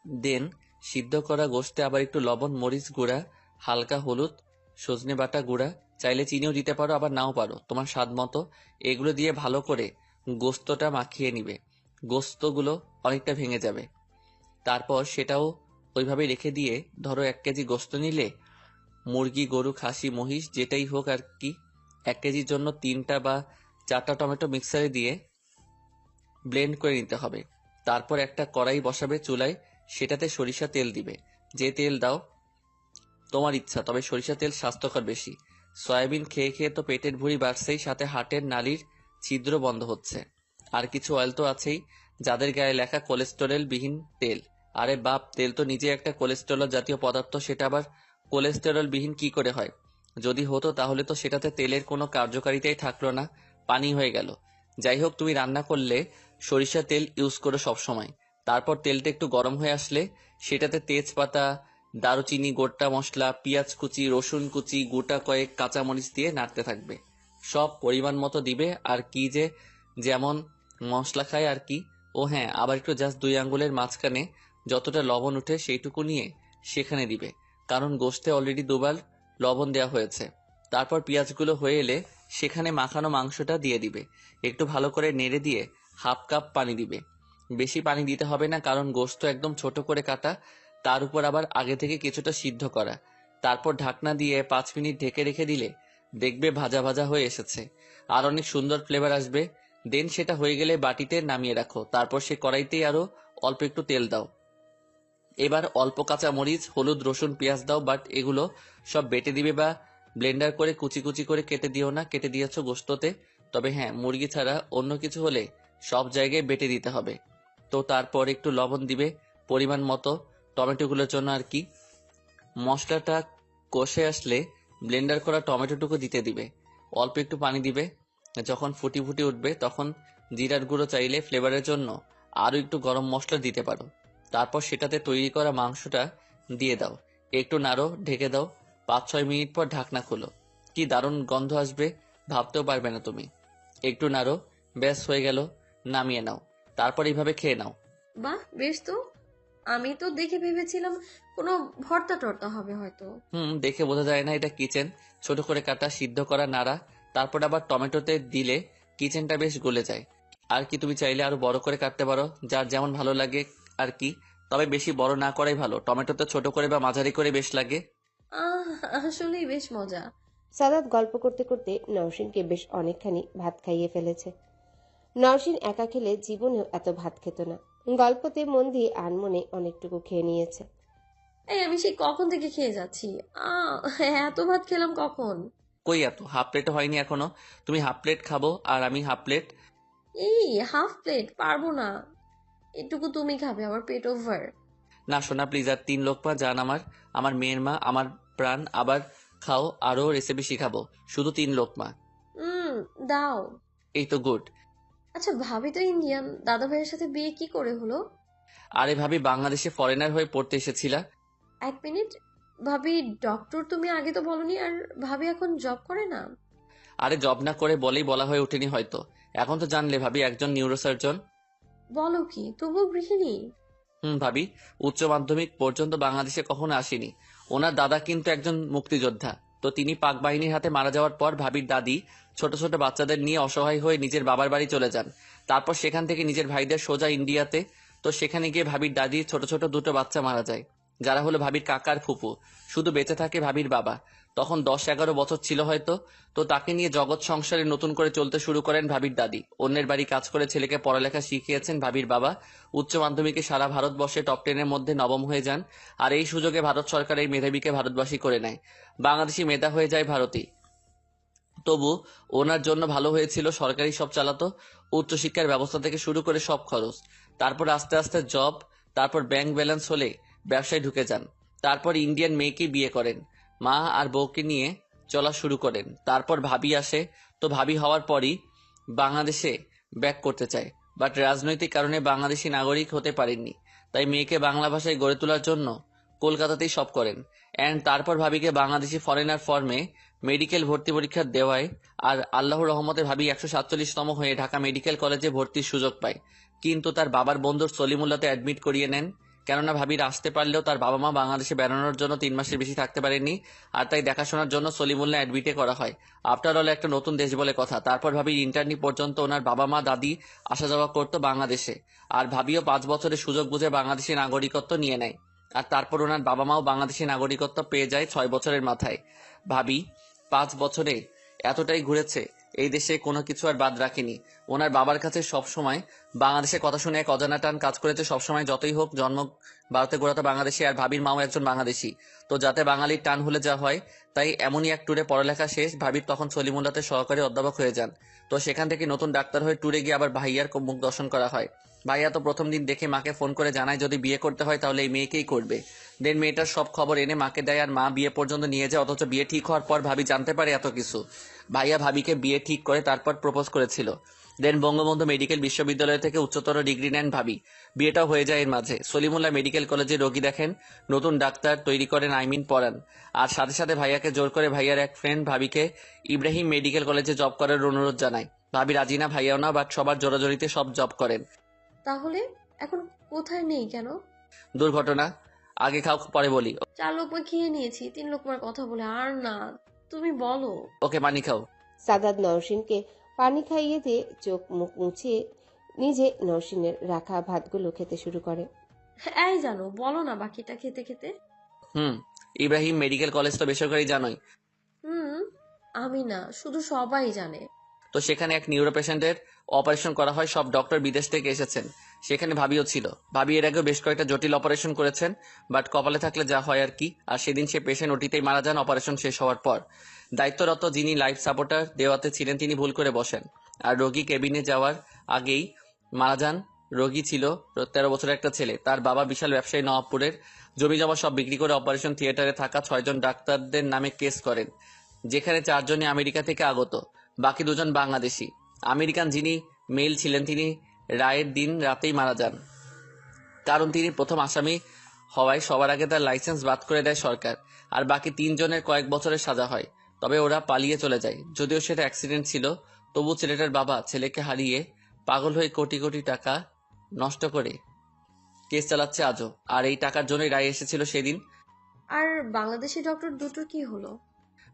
দেন সিদ্ধ করা গোশতে আবার একটু লবণ, মরিচ গুঁড়া, হালকা হলুদ, সজনে বাটা গুঁড়া, চাইলে চিনিও দিতে পারো, আবার নাও পারো, তোমার স্বাদ মতো। এগুলো দিয়ে ভালো করে গোস্তটা মাখিয়ে নিবে। গোস্তগুলো অনেকটা ভেঙে যাবে। তারপর সেটাও ওইভাবে রেখে দিয়ে, ধরো 1 কেজি গোস্ত নিলে, মুরগি, গরু, খাসি, মহিষ যেটাই হোক আর কি, 1 কেজির জন্য 3টা বা 4টা টমেটো মিক্সারে দিয়ে ব্লেন্ড করে নিতে হবে। তারপর একটা কড়াই বসাবে চুলায়, সেটাতে সরিষা তেল দিবে। যে তেল দাও তোমার ইচ্ছা, তবে সরিষা তেল স্বাস্থ্যকর বেশি। সয়াবিন খেয়ে খেয়ে তো পেটের ভুঁড়ি বাড়ছেই, সাথে হার্টের নালীর ছিদ্র বন্ধ হচ্ছে। আর কিছু অয়েল তো আছেই, যাদের গায়ে লেখা কোলেস্টেরল বিহীন তেল। আরে বাপ, তেল তো নিজে একটা কোলেস্টেরল জাতীয় পদার্থ, সেটা আবার কোলেস্টেরল বিহীন কি করে হয়? যদি হতো তাহলে তো সেটাতে তেলের কোনো কার্যকারিতাই থাকলো না, পানি হয়ে গেল। যাই হোক, তুমি রান্না করলে সরিষা তেল ইউজ করো সবসময়। তারপর তেলটা একটু গরম হয়ে আসলে সেটাতে তেজপাতা, দারুচিনি, গোটা মশলা, পেঁয়াজ কুচি, রসুন কুচি, গোটা কয়েক কাঁচামরিচ দিয়ে নাড়তে থাকবে। সব পরিমাণ মতো দিবে, আর কি যে যেমন মশলা খায় আর কি। ও হ্যাঁ, আবার একটু জাস্ট 2 আঙ্গুলের মাঝখানে যতটা লবণ উঠে সেইটুকু নিয়ে সেখানে দিবে, কারণ গোশতে অলরেডি 2বার লবণ দেওয়া হয়েছে। তারপর পেঁয়াজগুলো হয়ে এলে সেখানে মাখানো মাংসটা দিয়ে দিবে। একটু ভালো করে নেড়ে দিয়ে 1/2 কাপ পানি দিবে। বেশি পানি দিতে হবে না, কারণ গোশত একদম ছোট করে কাটা, তার উপর আবার আগে থেকে কিছুটা সিদ্ধ করা। তারপর ঢাকনা দিয়ে 5 মিনিট ঢেকে রেখে দিলে দেখবে ভাজা ভাজা হয়ে এসেছে, আর অনেক সুন্দর ফ্লেভার আসবে। দেন সেটা হয়ে গেলে বাটিতে নামিয়ে রাখো। তারপর সে কড়াইতেই আরো অল্প একটু তেল দাও। এবার অল্প কাঁচা মরিচ, হলুদ, রসুন, পেঁয়াজ দাও, বাট এগুলো সব বেটে দিবে বা ব্লেন্ডার করে কুচি কুচি করে কেটে দিও না, কেটে দিয়েছো গোশততে। তবে হ্যাঁ, মুরগি ছাড়া অন্য কিছু হলে সব জায়গায় বেটে দিতে হবে। তো তারপর একটু লবণ দিবে পরিমাণ মতো, টমেটোগুলোর জন্য আর কি। মশলাটা কষে আসলে ব্লেন্ডার করা টমেটোটুকু দিতে দিবে। অল্প একটু পানি দিবে। যখন ফুটি ফুটি উঠবে তখন জিরার গুঁড়ো, চাইলে ফ্লেভারের জন্য আরো একটু গরম মশলা দিতে পারো। তারপর সেটাতে তৈরি করা মাংসটা দিয়ে দাও, একটু নাড়ো, ঢেকে দাও। 5-6 মিনিট পর ঢাকনা খোলো। কি দারুণ গন্ধ আসবে, ভাবতেও পারবে না তুমি। একটু নাড়ো, ব্যাস হয়ে গেল, নামিয়ে নাও। তারপর এইভাবে খেয়ে নাও। বাহ, বেশ তো। আমি তো দেখে ভেবেছিলাম কোনো ভর্তা টর্তা হবে হয়তো। দেখে বোঝা যায় না এটা কিচেন। ছোট করে কাটা, সিদ্ধ করা, নাড়া, তারপর আবার টমেটোতে দিলে কিচেনটা বেশ গলে যায়। আর কি, তুমি চাইলে আরো বড় করে কাটতে পারো, যার যেমন ভালো লাগে আর কি। তবে বেশি বড় না করাই ভালো, টমেটোতে ছোট করে বা মাঝারি করে বেশ লাগে। আহ, আসলেই বেশ মজা। সাদাত গল্প করতে করতে নওশিনকে বেশ অনেকখানি ভাত খাইয়ে ফেলেছে। নওশিন একা খেলে জীবনেও এত ভাত খেত না। গল্পতে মন দিয়ে আনমনে অনেকটুকু খেয়ে নিয়েছে। এই, আমি সেই কখন থেকে খেয়ে যাচ্ছি। এত ভাত খেলাম কখন? কই এত, হাফ প্লেট হয়নি এখনো। তুমি হাফ প্লেট খাবো আর আমি হাফ প্লেট। এই হাফ প্লেট পারবো না। এটুকু তুমি খাবে, আমার পেট ওভার। না সোনা প্লিজ, আর 3 লোকমা জান আমার মেয়ের মা, আমার প্রাণ, আবার খাও, আরো রেসিপি শিখাবো, শুধু 3 লোকমা। দাও। এই তো গুড। আচ্ছা ভাবি তো ইন্ডিয়ান, দাদা ভাইয়ের সাথে বিয়ে কি করে হলো? আরে ভাবি, বাংলাদেশে ফরেনার হয়ে পড়তে এসেছিলা। 1 মিনিট, ভাবি ডক্টর তুমি আগে তো বলনি, আর ভাবি এখন জব করে না? আরে জব না করে বলেই বলা হয়ে ওঠেনি হয়তো, এখন তো জানলে ভাবি একজন নিউরোসার্জন। বলো কি, তবু গৃহিণী? ভাবি, উচ্চ মাধ্যমিক পর্যন্ত বাংলাদেশে কখনো আসেনি। ওনার দাদা কিন্তু একজন মুক্তিযোদ্ধা, তো তিনি পাক বাহিনীর হাতে মারা যাওয়ার পর ভাবির দাদি ছোট ছোট বাচ্চাদের নিয়ে অসহায় হয়ে নিজের বাবার বাড়ি চলে যান। তারপর সেখান থেকে নিজের ভাইদের সোজা ইন্ডিয়াতে। তো সেখানে গিয়ে ভাবির দাদির ছোট ছোট 2টো বাচ্চা মারা যায়, যারা হলো ভাবির কাকার ফুফু। শুধু বেঁচে থাকে ভাবির বাবা, তখন 10-11 বছর ছিল হয়তো। তো তাকে নিয়ে জগৎ সংসারে নতুন করে চলতে শুরু করেন ভাবির দাদি। অন্যের বাড়ি কাজ করে ছেলেকে পড়ালেখা শিখিয়েছেন ভাবির বাবা। উচ্চ মাধ্যমিকে সারা ভারতবর্ষে টপ 10-এর মধ্যে নবম হয়ে যান। আর এই সুযোগে ভারত সরকার এই মেধাবীকে ভারতবাসী করে নেয়, বাংলাদেশি মেধা হয়ে যায় ভারতী। তবু ওনার জন্য ভালো হয়েছিল, সরকারি সব চালাতো, উচ্চশিক্ষার ব্যবস্থা থেকে শুরু করে সব খরচ। তারপর আস্তে আস্তে জব, তারপর ব্যাংক ব্যালেন্স হলে ব্যবসায় ঢুকে যান। তারপর ইন্ডিয়ান মেয়েকে বিয়ে করেন, মা আর বউকে নিয়ে চলা শুরু করেন। তারপর ভাবি আসে, তো ভাবি হওয়ার পরই বাংলাদেশে ব্যাক করতে চায়, বাট রাজনৈতিক কারণে বাংলাদেশি নাগরিক হতে পারেননি। তাই মেয়েকে বাংলা ভাষায় গড়ে তোলার জন্য কলকাতাতেই সব করেন। অ্যান্ড তারপর ভাবিকে বাংলাদেশি ফরেনার ফর্মে মেডিকেল ভর্তি পরীক্ষা দেওয়ায় আর আল্লাহর রহমতে ভাবি 147তম হয়ে ঢাকা মেডিকেল কলেজে ভর্তির সুযোগ পায়। কিন্তু তার বাবার বন্ধুর সলিমুল্লাতে অ্যাডমিট করিয়ে নেন, কেননা ভাবির আসতে পারলেও তার বাবা মা বাংলাদেশে বেড়ানোর জন্য 3 মাসের বেশি থাকতে পারেননি, আর তাই দেখাশোনার জন্য সলিমুল্লাহ অ্যাডমিটে করা হয়। আফটার অল একটা নতুন দেশ বলে কথা। তারপর ভাবির ইন্টার্নি পর্যন্ত ওনার বাবা মা দাদি আসা যাওয়া করতো বাংলাদেশে, আর ভাবিও 5 বছরের সুযোগ বুঝে বাংলাদেশি নাগরিকত্ব নিয়ে নেয়। আর তারপর ওনার বাবা মাও বাংলাদেশি নাগরিকত্ব পেয়ে যায় 6 বছরের মাথায়। ভাবি 5 বছরে এতটাই ঘুরেছে, এই দেশে কোনো কিছু আর বাদ রাখেনি। ওনার বাবার কাছে সব সময় বাংলাদেশের কথা শুনে এক অজানা টান কাজ করেছে সবসময়, যতই হোক জন্ম ভারতে গোড়াতে বাংলাদেশি, আর ভাবির মাও একজন বাংলাদেশি। তো যাতে বাঙালির টান হলে যা হয়, তাই এমনই এক ট্যুরে পড়ালেখা শেষ ভাবির তখন সলিমুল্লাতে সহকারী অধ্যাপক হয়ে যান। তো সেখান থেকে নতুন ডাক্তার হয়ে ট্যুরে গিয়ে আবার ভাইয়ার মুখ দর্শন করা হয়। ভাইয়া তো প্রথম দিন দেখে মাকে ফোন করে জানায় যদি বিয়ে করতে হয় তাহলে এই মেয়েকেই করবে। দেন মেয়েটার সব খবর এনে মাকে দেয়, আর মা বিয়ে পর্যন্ত নিয়ে যায়। অথচ বিয়ে ঠিক হওয়ার পর ভাবি জানতে পারে এত কিছু। ভাইয়া ভাবিকে বিয়ে ঠিক করে তারপর প্রপোজ করেছিল। দেন বঙ্গবন্ধু মেডিকেল বিশ্ববিদ্যালয় থেকে উচ্চতর ডিগ্রি নেন ভাবি। বিয়েটাও হয়ে যায় এর মাঝে। সলিমুল্লাহ মেডিকেল কলেজে রোগী দেখেন, নতুন ডাক্তার তৈরি করেন, পড়ান। আর সাথে সাথে ভাইয়াকে জোর করে ভাইয়ার এক ফ্রেন্ড ভাবিকে ইব্রাহিম মেডিকেল কলেজে জব করার অনুরোধ জানায়। ভাবি রাজি না, ভাইয়াও না, বাট সবার জোরাজোরিতে সব জব করেন। তাহলে এখন কোথায় নেই কেন? দুর্ঘটনা, আগে খাও পরে বলি। 4 লোকমা খেয়ে নিয়েছি, 3 লোকমার কথা বলে আর না, তুমি বলো। ওকে পানি খাও। সাদাত নওশিনকে পানি খাইয়ে দিয়ে চোখ মুখ মুছিয়ে নিজে নওশিনের রাখা ভাতগুলো খেতে শুরু করে। এই জানো, বলো না বাকিটা খেতে খেতে। ইব্রাহিম মেডিকেল কলেজ তো বেসরকারি জানোই। আমি না, শুধু সবাই জানে। তো সেখানে এক নিউরো পেশেন্টের অপারেশন করা হয়, সব ডক্টর বিদেশ থেকে এসেছেন। সেখানে ভাবিও ছিল। ভাবি এর আগেও বেশ কয়েকটা জটিল অপারেশন করেছেন, বাট কপালে থাকলে যা হয় আর কি। আর সেদিন সে পেশেন্ট ওটিতেই মারা যান অপারেশন শেষ হওয়ার পর। দায়িত্বরত যিনি লাইফ সাপোর্টার দেওয়াতে ছিলেন তিনি ভুল করে বসেন, আর রোগী কেবিনে যাওয়ার আগেই মারা যান। রোগী ছিল 13 বছরের একটা ছেলে। তার বাবা বিশাল ব্যবসায়ী, নবাবপুরের। জমি জমা সব বিক্রি করে অপারেশন থিয়েটারে থাকা 6 জন ডাক্তারদের নামে কেস করেন, যেখানে 4 জনই আমেরিকা থেকে আগত, বাকি 2 জন বাংলাদেশি। আমেরিকান যিনি মেল ছিলেন তিনি রায়ের দিন রাতেই মারা যান, কারণ তিনি প্রথম আসামি হওয়ায় সবার আগে তার লাইসেন্স বাদ করে দেয় সরকার। আর বাকি 3 জনের কয়েক বছরের সাজা হয়, তবে ওরা পালিয়ে চলে যায়। যদিও সেটা অ্যাক্সিডেন্ট ছিল, তবু ছেলেটার বাবা ছেলেকে হারিয়ে পাগল হয়ে কোটি কোটি টাকা নষ্ট করে কেস চালাচ্ছে আজও। আর এই টাকার জন্যই রায় এসেছিল সেদিন। আর বাংলাদেশি ডক্টর দুটোর কি হলো?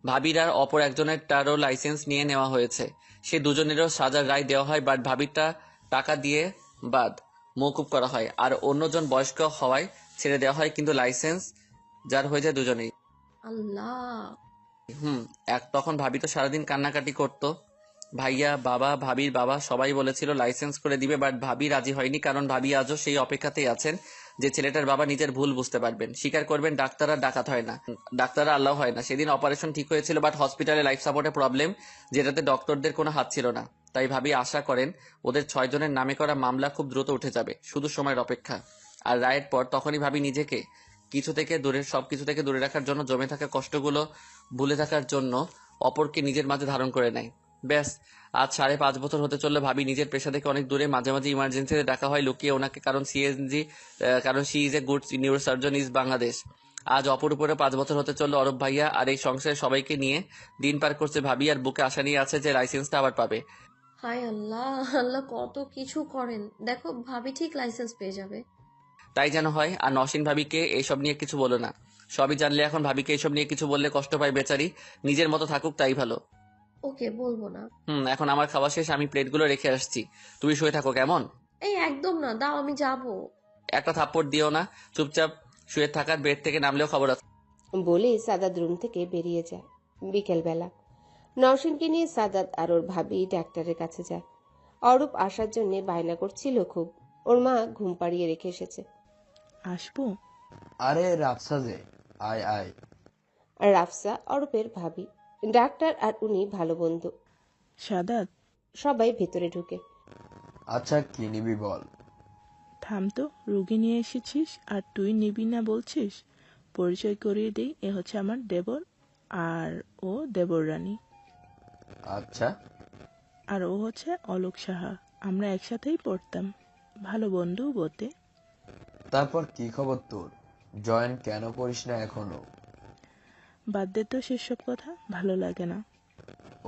ভাবির আর অপর একজনের টারও লাইসেন্স নিয়ে নেওয়া হয়েছে। সে দুজনেরও সাজার রায় দেওয়া হয়, বাট ভাবিরটা টাকা দিয়ে বাদ মওকুফ করা হয়, আর অন্যজন বয়স্ক হওয়ায় ছেড়ে দেওয়া হয়। কিন্তু লাইসেন্স যার হয়ে যায় দুজনেই। আল্লাহ। তখন ভাবি তো সারাদিন কান্নাকাটি করতো। ভাইয়া, বাবা, ভাবির বাবা সবাই বলেছিল লাইসেন্স করে দিবে, বাট ভাবি রাজি হয়নি, কারণ ভাবি আজও সেই অপেক্ষাতেই আছেন যে ছেলেটার বাবা নিজের ভুল বুঝতে পারবেন, স্বীকার করবেন। ডাক্তাররা ডাকাত হয় না, ডাক্তাররা আল্লাহ হয় না। সেদিন অপারেশন ঠিক হয়েছিল, বাট হসপিটালে লাইফ সাপোর্টে প্রবলেম, যেটাতে ডক্টরদের কোনো হাত ছিল না। তাই ভাবি আশা করেন ওদের 6 জনের নামে করা মামলা খুব দ্রুত উঠে যাবে, শুধু সময়ের অপেক্ষা। আর রায়ের পর তখনই ভাবি নিজেকে সবকিছু থেকে দূরে রাখার জন্য, জমে থাকা কষ্টগুলো ভুলে থাকার জন্য অপরকে নিজের মাঝে ধারণ করে নেয়। ব্যাস, আজ 5.5 বছর হতে চললে ভাবি নিজের পেশা থেকে অনেক দূরে। মাঝে মাঝে ইমার্জেন্সিতে ডাকা হয় লুকিয়ে ওনাকে, কারণ she is a good neurosurgeon is Bangladesh. আজ অপর উপরে 5 বছর হতে চললো অরূপ ভাইয়া আর এই সংসারে সবাইকে নিয়ে দিন পার করছে ভাবি, আর বুকে আশা নিয়ে আছে যে লাইসেন্সটা আবার পাবে। হায় আল্লাহ, আল্লাহ কত কিছু করেন। দেখো ভাবি ঠিক লাইসেন্স পেয়ে যাবে। তাই যেন হয়। আর নসীন ভাবিকে এইসব নিয়ে কিছু বলো না, সবই জানলে এখন ভাবিকে এইসব নিয়ে কিছু বললে কষ্ট পায় বেচারি, নিজের মতো থাকুক তাই ভালো। ওকে, বলবো না। এখন আমার খাওয়া শেষ, আমি প্লেটগুলো রেখে আসছি, তুমি শুয়ে থাকো কেমন? এই একদম না, দাও আমি যাবো। একটা থাপ্পড় দিও না, চুপচাপ শুয়ে থাকার, বেড থেকে নামলেও খবর আছে। বলে সাদাত রুম থেকে বেরিয়ে যায়। বিকেলবেলা নওশিনকে নিয়ে সাদাত আর ওর ভাবি ডাক্তারের কাছে যায়। অরূপ আসার জন্য বায়না করছিল খুব, ওর মা ঘুম পাড়িয়ে রেখে এসেছে। আসবো? আরে রাফসা যে, আয় আয়। আর রাফসা অরূপের ভাবি, ডাক্তার আর উনি ভালো বন্ধু। সাদাত, সবাই ভেতরে ঢুকে। আচ্ছা কি নিবি বল। থাম তো, রুগী নিয়ে এসেছিস আর তুই নিবি না বলছিস? পরিচয় করিয়ে দিই, এ হচ্ছে আমার দেবর আর ও দেবর রানী। আচ্ছা। আর ও হচ্ছে অলোক সাহা, আমরা একসাথেই পড়তাম, ভালো বন্ধু বটে। তারপর কি খবর তোর? জয়েন কেন করিস না এখনো? বাদ দে তো সেসব কথা, ভালো লাগে না।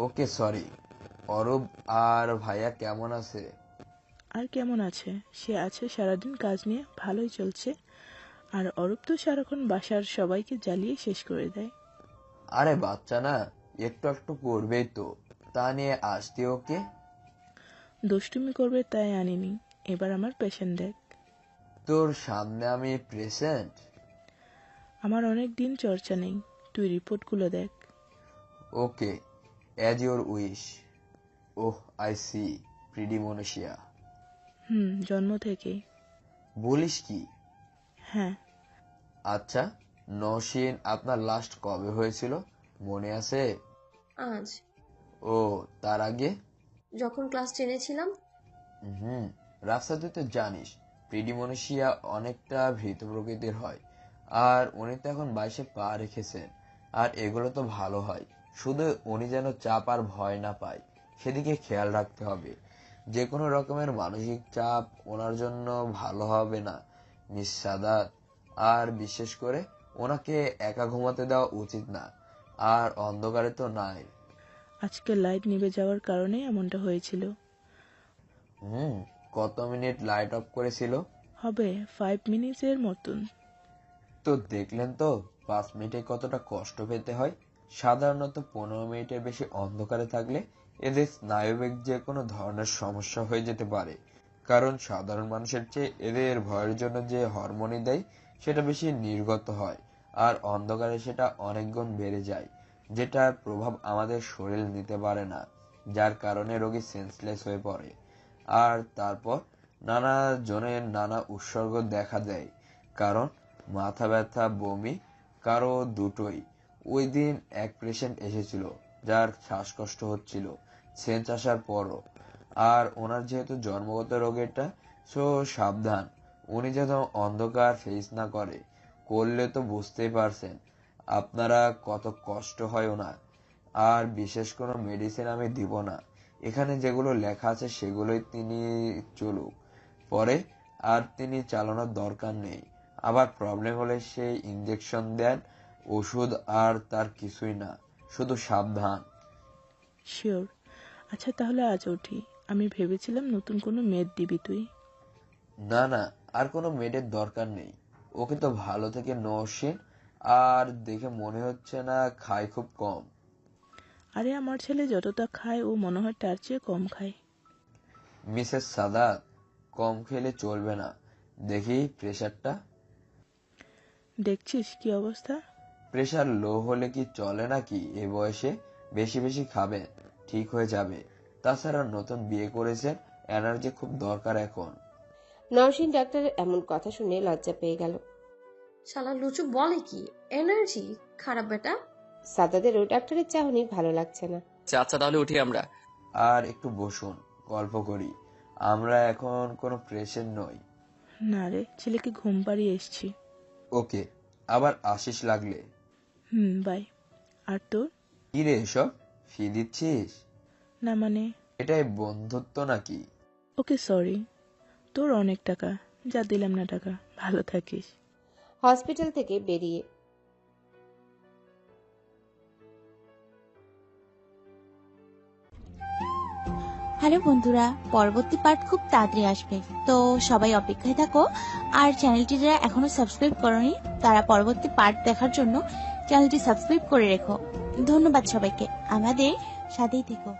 ওকে সরি। অরূপ আর ভাইয়া কেমন আছে? আর কেমন আছে, সে আছে সারাদিন কাজ নিয়ে, ভালোই চলছে। আর অরূপ তো সারাক্ষণ বাসার সবাইকে জ্বালিয়ে শেষ করে দেয়। আরে বাচ্চা না, একটু একটু করবেই তো, তা নিয়ে আসতে ওকে। দুষ্টুমি করবে তাই আনিনি, এবার আমার পেশেন্ট দেখ। তোর সামনে আমি প্রেজেন্ট? আমার অনেক দিন চর্চা নেই, তুই রিপোর্টগুলো দেখ। Okay, as your wish. Oh I see, প্রিডিমোনেশিয়া। জন্ম থেকেই। বলিস কি? হ্যাঁ। আচ্ছা, নওশীন আপনার লাস্ট কবে হয়েছিল মনে আছে? আজ। ও, তার আগে? যখন ক্লাস 10-এ ছিলাম। রাফসা তুই তো জানিস প্রিডিমোনেশিয়া অনেকটা ভীত প্রকৃতির হয়, আর উনি তো এখন 22-এ পা রেখেছেন, আর এগুলো তো ভালো হয়, শুধু উনি যেন চাপ আর ভয় না পায় সেদিকে খেয়াল রাখতে হবে। যে কোনো রকমের মানসিক চাপ ওনার জন্য ভালো হবে না মিস সাদাত। আর বিশেষ করে ওনাকে একা ঘুমাতে দেওয়া উচিত না, আর অন্ধকারে তো নাই। আজকে লাইট নিভে যাওয়ার কারণে এমনটা হয়েছিল। কত মিনিট লাইট অফ করেছিল? হবে 5 মিনিটের মতন। তো দেখলেন তো 5 মিনিটে কতটা কষ্ট পেতে হয়। সাধারণত 15 মিনিটের বেশি অন্ধকারে থাকলে এদের স্নায়ুবেগ যে কোনো ধরনের সমস্যা হয়ে যেতে পারে, কারণ সাধারণ মানুষের চেয়ে এদের ভয়ের জন্য যে হরমোনই দেয় সেটা বেশি নির্গত হয়, আর অন্ধকারে সেটা অনেক গুণ বেড়ে যায়, যেটার প্রভাব আমাদের শরীর নিতে পারে না, যার কারণে রোগী সেন্সলেস হয়ে পড়ে। আর তারপর নানা জনের নানা উপসর্গ দেখা দেয়, কারণ মাথা ব্যথা, বমি, কারো দুটোই। ওই দিন এক পেশেন্ট এসেছিল যার শ্বাসকষ্ট হচ্ছিল সেন্স আসার পরও, আর ওনার যেহেতু জন্মগত রোগ এটা, সো সাবধান, উনি যেন অন্ধকার ফেস না করলে তো বুঝতেই পারছেন আপনারা কত কষ্ট হয় ওনার। আর বিশেষ কোনো মেডিসিন আমি দিব না, এখানে যেগুলো লেখা আছে সেগুলোই তিনি চলুক, পরে আর তিনি চালানোর দরকার নেই। আবার প্রবলেম হলে সেই ইনজেকশন দেন, ওষুধ, আর তার কিছুই না, শুধু সাবধান। শিওর। আচ্ছা তাহলে আজ উঠি, আমি ভেবেছিলাম নতুন কোনো মেড দিবি তুই। না না, আর কোনো মেডের দরকার নেই, ওকে তো ভালো থেকে নওশীন, আর দেখে মনে হচ্ছে না খায় খুব কম। আরে আমার ছেলে যতটা খায় ও মনে হয় তার চেয়ে কম খায়। মিসেস সাদাত, কম খেলে চলবে না, দেখি প্রেশারটা। দেখছিস কি অবস্থা? প্রেশার লো হলে কি চলে নাকি এ বয়সে? বেশি বেশি খাবেন, ঠিক হয়ে যাবে। তাছাড়া নতুন বিয়ে করেছেন, এনার্জি খুব দরকার এখন। নওশীন ডাক্তারের এমন কথা শুনে লজ্জা পেয়ে গেল। শালা লুচু বলে কি এনার্জি? খারাপ বেটা। সাদাদেরও ডাক্তারের চাহনি ভালো লাগছে না। আচ্ছা তাহলে উঠি আমরা। আর একটু বসুন, গল্প করি। আমরা এখন কোনো প্রেশার নই। না রে, ছেলেকে ঘুম পাড়িয়ে এসছি। ওকে, আবার আসিস লাগলে। বাই। আর তোর? কি রে এসব ফি দিচ্ছিস? না মানে, এটাই বন্ধুত্ব নাকি? ওকে সরি, তোর অনেক টাকা, যা দিলাম না টাকা, ভালো থাকিস। হসপিটাল থেকে বেরিয়ে হ্যালো বন্ধুরা, পরবর্তী পার্ট খুব তাড়াতাড়ি আসবে, তো সবাই অপেক্ষায় থাকো। আর চ্যানেলটি যারা এখনো সাবস্ক্রাইব করনি তারা পরবর্তী পার্ট দেখার জন্য চ্যানেলটি সাবস্ক্রাইব করে রেখো। ধন্যবাদ সবাইকে, আমাদের সাথেই থেকো।